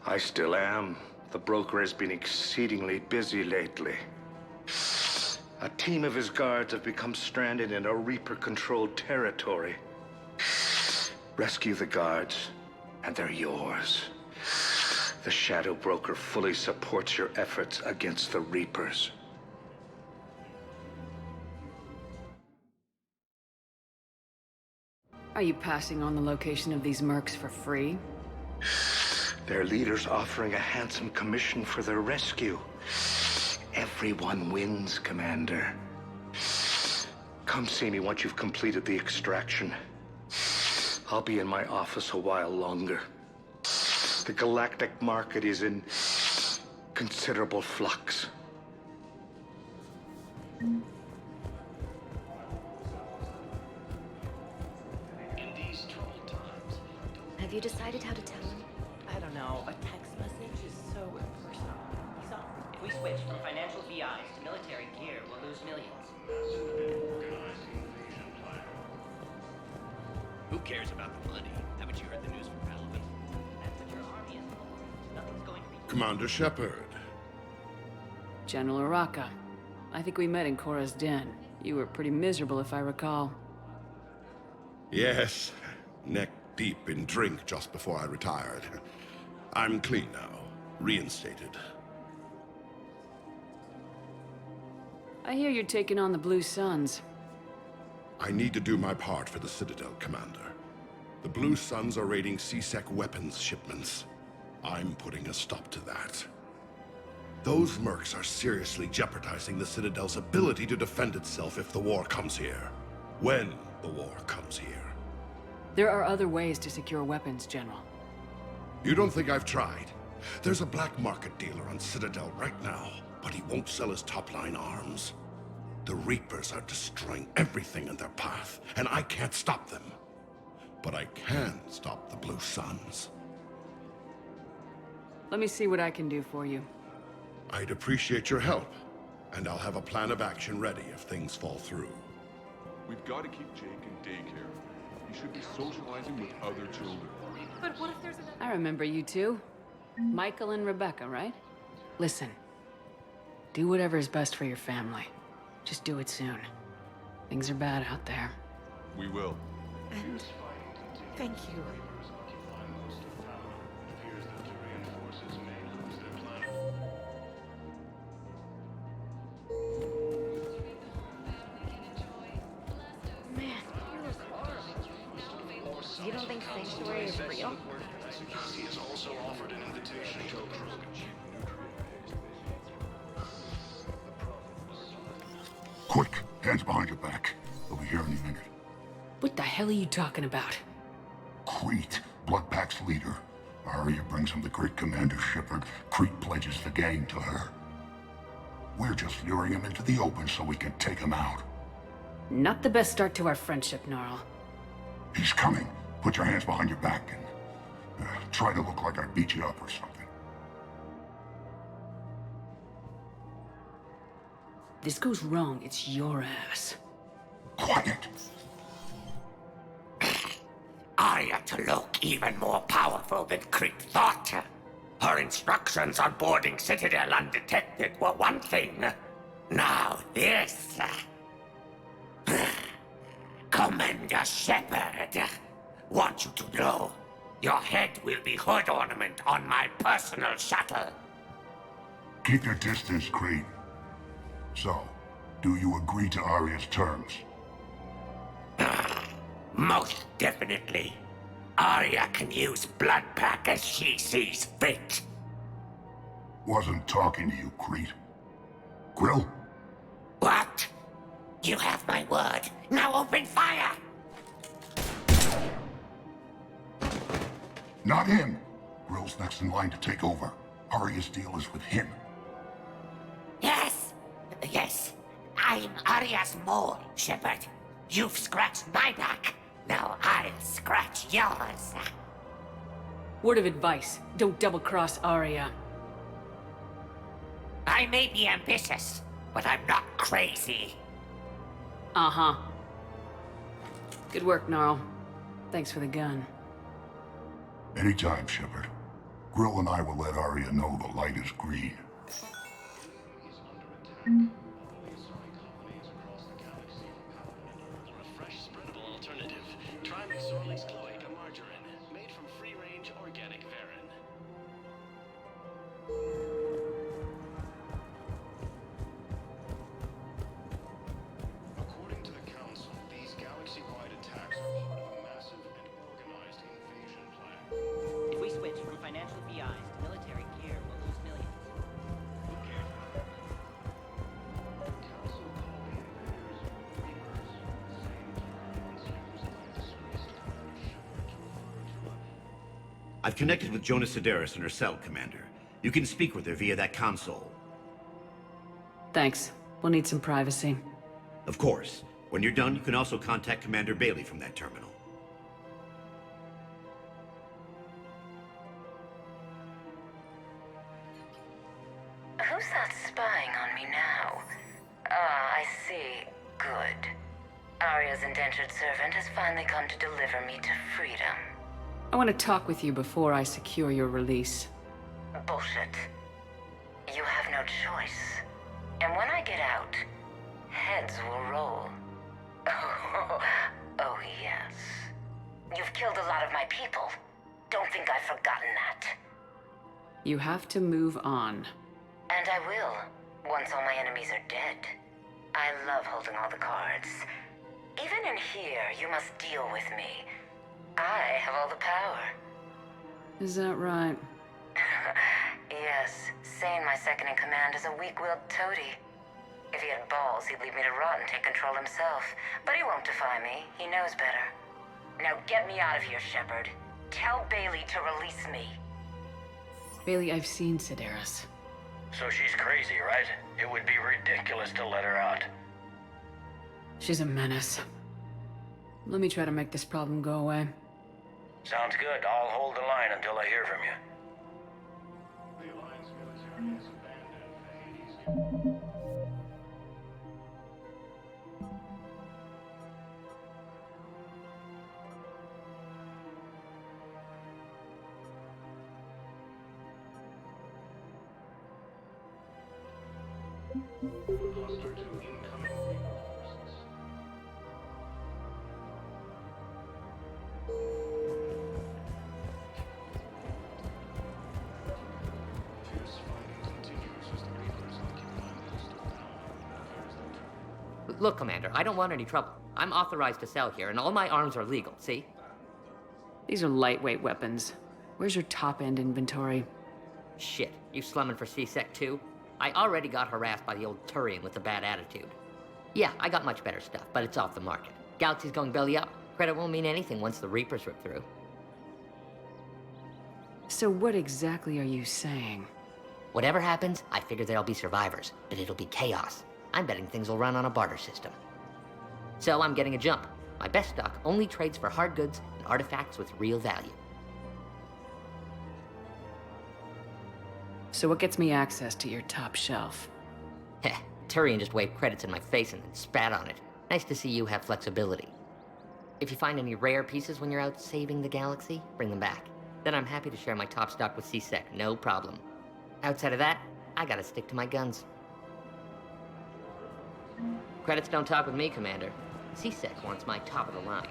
I still am. The broker has been exceedingly busy lately. A team of his guards have become stranded in a Reaper-controlled territory. Rescue the guards, and they're yours. The Shadow Broker fully supports your efforts against the Reapers. Are you passing on the location of these mercs for free? Their leader's offering a handsome commission for their rescue. Everyone wins, Commander. Come see me once you've completed the extraction. I'll be in my office a while longer. The galactic market is in considerable flux. Have you decided how to tell him? I don't know. A text message is so impersonal. If we switch from financial VIs to military gear, we'll lose millions. Who cares about the money? Haven't you heard the news from Relevant? That's what your army is for. Nothing's going to be... Commander Shepard. General Araka. I think we met in Korra's den. You were pretty miserable, if I recall. Yes, neck deep in drink just before I retired. I'm clean now, reinstated. I hear you're taking on the Blue Suns. I need to do my part for the Citadel, Commander. The Blue Suns are raiding C-Sec weapons shipments. I'm putting a stop to that. Those mercs are seriously jeopardizing the Citadel's ability to defend itself if the war comes here. When the war comes here. There are other ways to secure weapons, General. You don't think I've tried? There's a black market dealer on Citadel right now, but he won't sell his top-line arms. The Reapers are destroying everything in their path, and I can't stop them. But I can stop the Blue Suns. Let me see what I can do for you. I'd appreciate your help, and I'll have a plan of action ready if things fall through. We've got to keep Jake in daycare. He should be socializing with other children. But what if there's another... I remember you two. Michael and Rebecca, right? Listen. Do whatever is best for your family. Just do it soon. Things are bad out there. We will. And thank you. Man, you look horrible. You don't think Sanctuary is real? He has also offered an invitation to a crew. Quick, hands behind your back. We'll be here any minute. What the hell are you talking about? Crete, Bloodpack's leader. Arya brings him the great Commander Shepard. Crete pledges the gang to her. We're just luring him into the open so we can take him out. Not the best start to our friendship, Gnarl. He's coming. Put your hands behind your back and try to look like I beat you up or something. This goes wrong, it's your ass. Quiet. Arya to look even more powerful than Crete thought. Her instructions on boarding Citadel undetected were one thing. Now this. Commander Shepard, want you to know, your head will be hood ornament on my personal shuttle. Keep your distance, Crete. So, do you agree to Arya's terms? Most definitely. Arya can use Bloodpack as she sees fit. Wasn't talking to you, Crete. Grill? What? You have my word. Now open fire! Not him. Grill's next in line to take over. Arya's deal is with him. Yes. I'm Arya's mole, Shepard. You've scratched my back. Now I'll scratch yours. Word of advice, don't double-cross Arya. I may be ambitious, but I'm not crazy. Uh-huh. Good work, Gnarl. Thanks for the gun. Anytime, Shepard. Grill and I will let Arya know the light is green. According to the Council, these galaxy-wide attacks are part of a massive and organized invasion plan. If we switch from financial VIs to military gear, we'll lose millions. Who cares? The Council called the invaders Reapers, the same term once used by a disgraced Commander Shepard to refer to a... I've connected with Jonas Sedaris and her cell, Commander. You can speak with her via that console. Thanks. We'll need some privacy. Of course. When you're done, you can also contact Commander Bailey from that terminal. Who's that spying on me now? Ah, I see. Good. Arya's indentured servant has finally come to deliver me to freedom. I want to talk with you before I secure your release. Bullshit. You have no choice. And when I get out, heads will roll. Oh, yes. You've killed a lot of my people. Don't think I've forgotten that. You have to move on. And I will, once all my enemies are dead. I love holding all the cards. Even in here, you must deal with me. I have all the power. Is that right? Yes, Sane, my second-in-command, is a weak-willed toady. If he had balls, he'd leave me to rot and take control himself. But he won't defy me. He knows better. Now get me out of here, Shepard. Tell Bailey to release me. Bailey, I've seen Sedaris. So she's crazy, right? It would be ridiculous to let her out. She's a menace. Let me try to make this problem go away. Sounds good. I'll hold the line until I hear from you. The Alliance military has abandoned Hades. Cluster to incoming Reaper forces. Fierce fighting continues as the Reapers occupy most of town. Look, Commander, I don't want any trouble. I'm authorized to sell here, and all my arms are legal, see? These are lightweight weapons. Where's your top-end inventory? Shit, you slumming for C-Sec too? I already got harassed by the old Turian with a bad attitude. Yeah, I got much better stuff, but it's off the market. Galaxy's going belly up. Credit won't mean anything once the Reapers rip through. So what exactly are you saying? Whatever happens, I figure there'll be survivors, but it'll be chaos. I'm betting things will run on a barter system. So I'm getting a jump. My best stock only trades for hard goods and artifacts with real value. So what gets me access to your top shelf? Heh, Turian just waved credits in my face and then spat on it. Nice to see you have flexibility. If you find any rare pieces when you're out saving the galaxy, bring them back. Then I'm happy to share my top stock with C-Sec, no problem. Outside of that, I gotta stick to my guns. Credits don't talk with me, Commander. C-Sec wants my top of the line.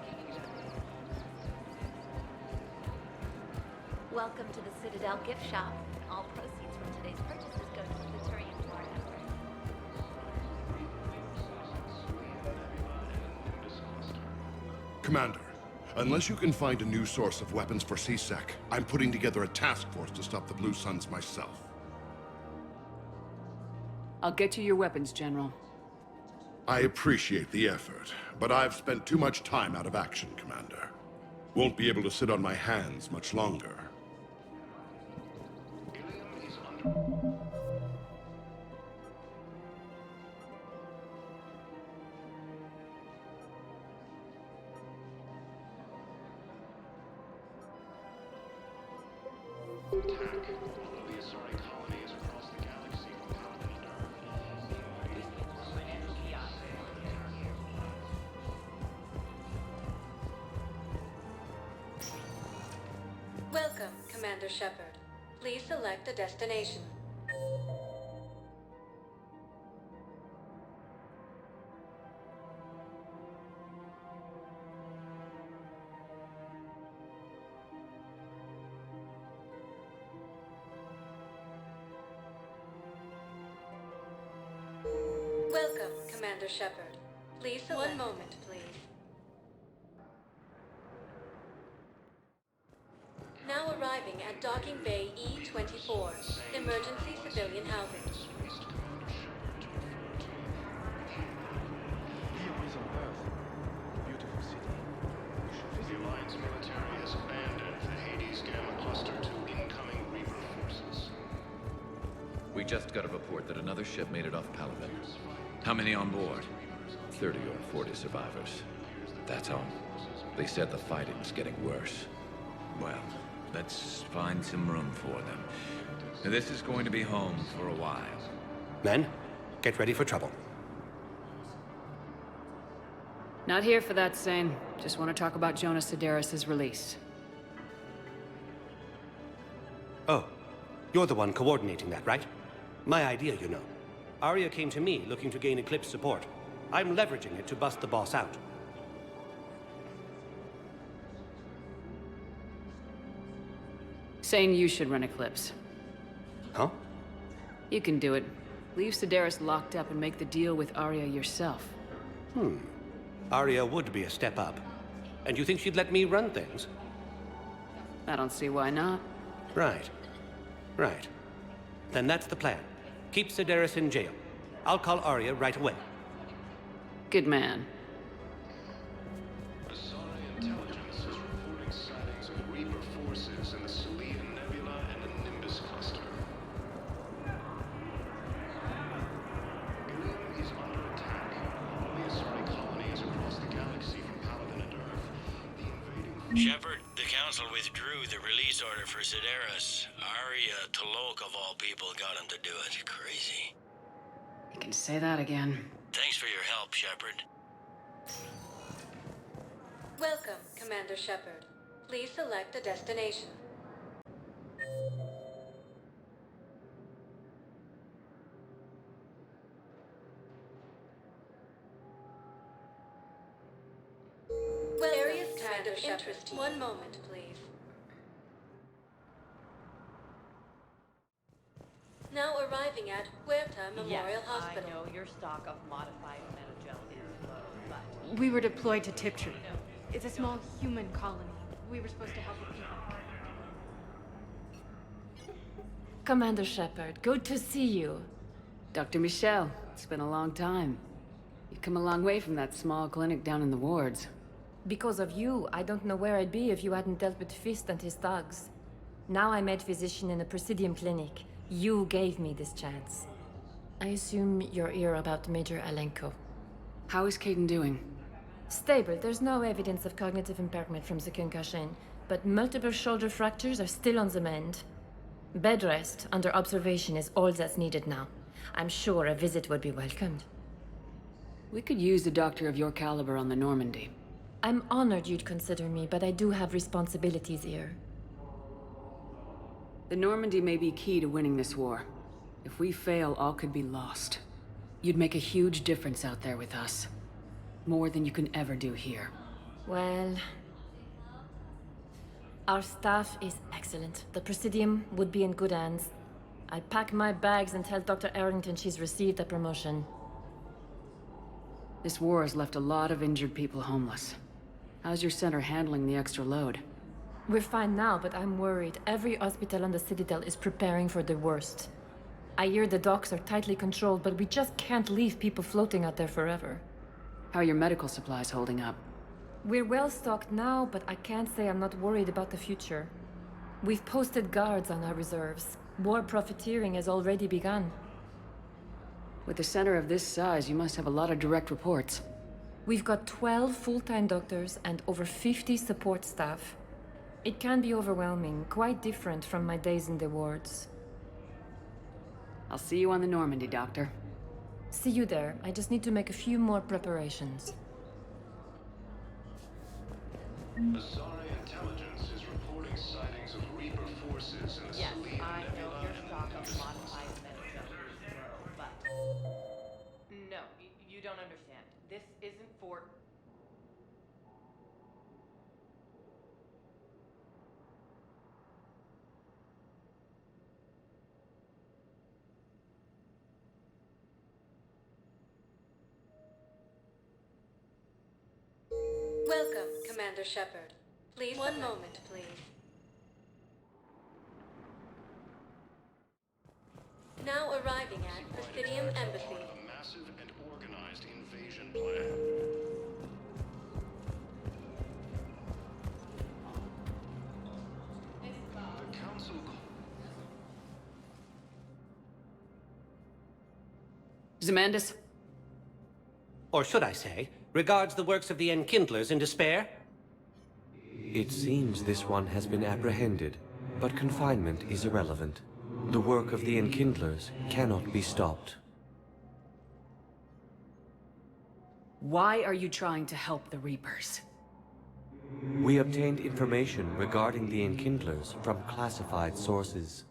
Welcome to the Citadel gift shop. All proceeds from today's purchases go to the Turian War effort. Commander, unless you can find a new source of weapons for C-Sec, I'm putting together a task force to stop the Blue Suns myself. I'll get you your weapons, General. I appreciate the effort, but I've spent too much time out of action, Commander. Won't be able to sit on my hands much longer. Welcome, Commander Shepard. Please select a destination. Welcome, Commander Shepard. Please select... One moment, please. Now arriving at Docking Bay E-24, emergency civilian housing. The Alliance military has abandoned the Hades Gamma cluster to incoming Reaper forces. We just got a report that another ship made it off Palaven. How many on board? 30 or 40 survivors. That's all. They said the fighting's getting worse. Well, let's find some room for them. This is going to be home for a while. Men, get ready for trouble. Not here for that, Sane. Just want to talk about Jonas Sedaris' release. Oh, you're the one coordinating that, right? My idea, you know. Arya came to me looking to gain Eclipse support. I'm leveraging it to bust the boss out. Sane, you should run Eclipse. Huh? You can do it. Leave Sedaris locked up and make the deal with Arya yourself. Arya would be a step up. And you think she'd let me run things? I don't see why not. Right. Right. Then that's the plan. Keep Sedaris in jail. I'll call Arya right away. Good man. Asari intelligence is reporting sightings of Reaper forces in the Salian Nebula and the Nimbus cluster. Ilium is under attack. All the Asari colonies across the galaxy from Paladin and Earth. The invading... Shepard, the Council withdrew the release order for Sedaris. Arya Tolok, of all people, got him to do it. Crazy. You can say that again. Thanks for your help, Shepard. Welcome, Commander Shepard. Please select a destination. Areas Commander Shepard. One moment, please. Now arriving at Huerta Memorial Hospital. I know your stock of modified metagel is low, but... We were deployed to Tiptree. It's a small human colony. We were supposed to help the people. Commander Shepard, good to see you. Dr. Michelle, it's been a long time. You've come a long way from that small clinic down in the wards. Because of you, I don't know where I'd be if you hadn't dealt with Fist and his thugs. Now I'm head physician in a Presidium clinic. You gave me this chance. I assume you're here about Major Alenko. How is Caden doing? Stable. There's no evidence of cognitive impairment from the concussion, but multiple shoulder fractures are still on the mend. Bed rest under observation is all that's needed now. I'm sure a visit would be welcomed. We could use a doctor of your caliber on the Normandy. I'm honored you'd consider me, but I do have responsibilities here. The Normandy may be key to winning this war. If we fail, all could be lost. You'd make a huge difference out there with us. More than you can ever do here. Well... Our staff is excellent. The Presidium would be in good hands. I'll pack my bags and tell Dr. Arrington she's received a promotion. This war has left a lot of injured people homeless. How's your center handling the extra load? We're fine now, but I'm worried. Every hospital on the Citadel is preparing for the worst. I hear the docks are tightly controlled, but we just can't leave people floating out there forever. How are your medical supplies holding up? We're well stocked now, but I can't say I'm not worried about the future. We've posted guards on our reserves. War profiteering has already begun. With a center of this size, you must have a lot of direct reports. We've got 12 full-time doctors and over 50 support staff. It can be overwhelming, quite different from my days in the wards. I'll see you on the Normandy, Doctor. See you there. I just need to make a few more preparations. Azari intelligence is reporting sightings of Reaper forces in the Selene Nebula and the modified but... No, you don't understand. This isn't for... Welcome, Commander Shepard. Please, one moment, please. Now arriving at Presidium Embassy. A massive and organized invasion plan. The Council... Zemandis? Or should I say, regards the works of the Enkindlers in despair? It seems this one has been apprehended, but confinement is irrelevant. The work of the Enkindlers cannot be stopped. Why are you trying to help the Reapers? We obtained information regarding the Enkindlers from classified sources.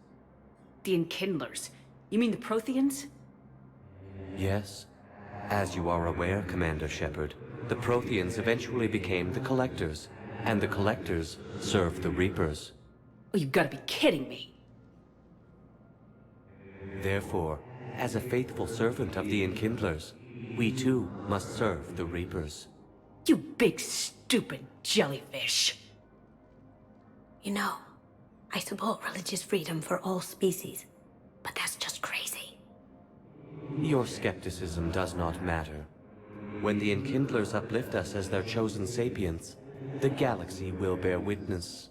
The Enkindlers? You mean the Protheans? Yes. As you are aware, Commander Shepard, the Protheans eventually became the Collectors, and the Collectors served the Reapers. Oh, you've got to be kidding me. Therefore, as a faithful servant of the Enkindlers, we too must serve the Reapers. You big stupid jellyfish. You know, I support religious freedom for all species, but that's just crazy. Your skepticism does not matter. When the Enkindlers uplift us as their chosen sapients, the galaxy will bear witness.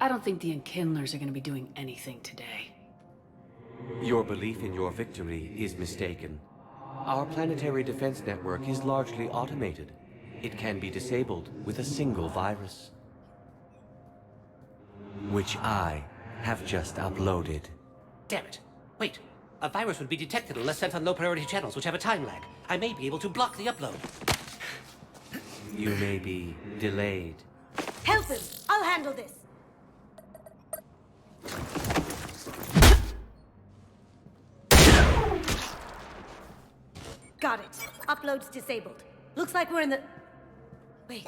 I don't think the Enkindlers are going to be doing anything today. Your belief in your victory is mistaken. Our planetary defense network is largely automated. It can be disabled with a single virus, which I have just uploaded. Damn it. Wait. A virus would be detected unless sent on low-priority channels, which have a time lag. I may be able to block the upload. You may be delayed. Help him! I'll handle this! Got it. Upload's disabled. Looks like we're in the... Wait.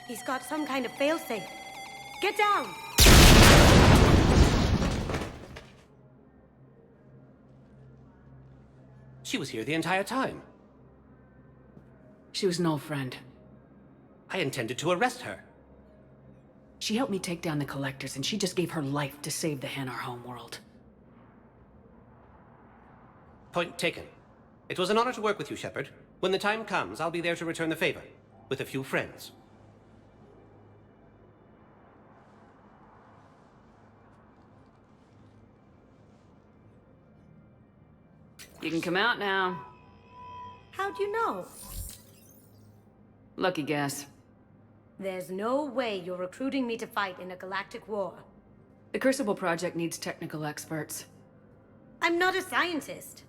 He's got some kind of failsafe. Get down! She was here the entire time. She was an old friend. I intended to arrest her. She helped me take down the Collectors, and she just gave her life to save the Hanar homeworld. Point taken. It was an honor to work with you, Shepard. When the time comes, I'll be there to return the favor, with a few friends. You can come out now. How'd you know? Lucky guess. There's no way you're recruiting me to fight in a galactic war. The Crucible Project needs technical experts. I'm not a scientist.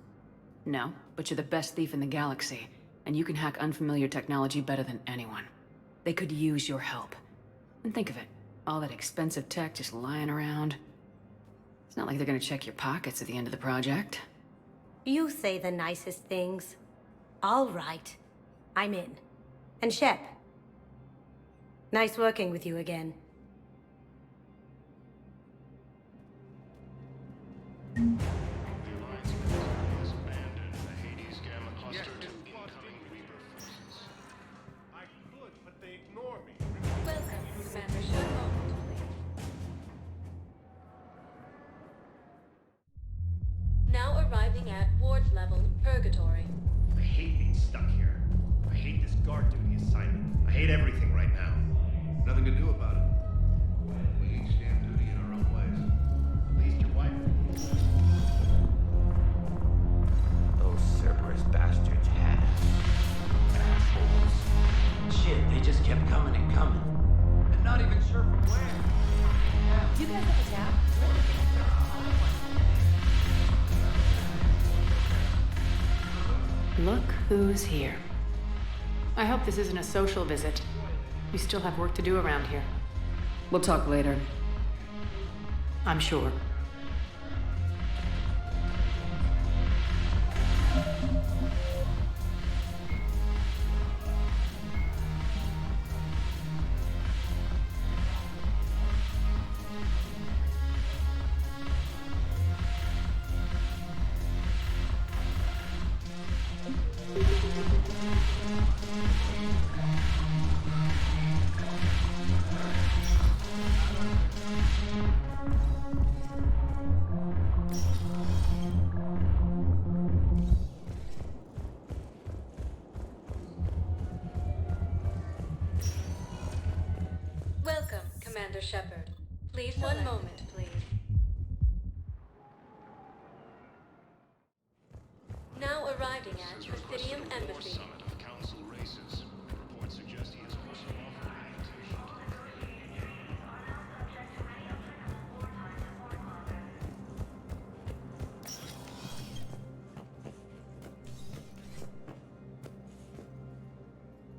No, but you're the best thief in the galaxy, and you can hack unfamiliar technology better than anyone. They could use your help. And think of it, all that expensive tech just lying around. It's not like they're gonna check your pockets at the end of the project. You say the nicest things. All right. I'm in. And Shep. Nice working with you again. Welcome, Commander Shepard. Now arriving at ward level Purgatory. I hate being stuck here. I hate this guard duty assignment. I hate everything right now. Nothing to do about it. We each stand duty in our own ways. At least your wife. Those Cerberus bastards have. Assholes. Shit, they just kept coming and coming. And not even sure from where. Do you guys have a tap? Look who's here. I hope this isn't a social visit. We still have work to do around here. We'll talk later. I'm sure. Welcome, Commander Shepard. Please, one moment, please. Now arriving at Presidium Embassy. Council races. Reports suggest he is also offering invitation.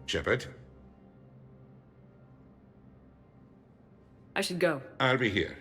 Shepard, I should go. I'll be here.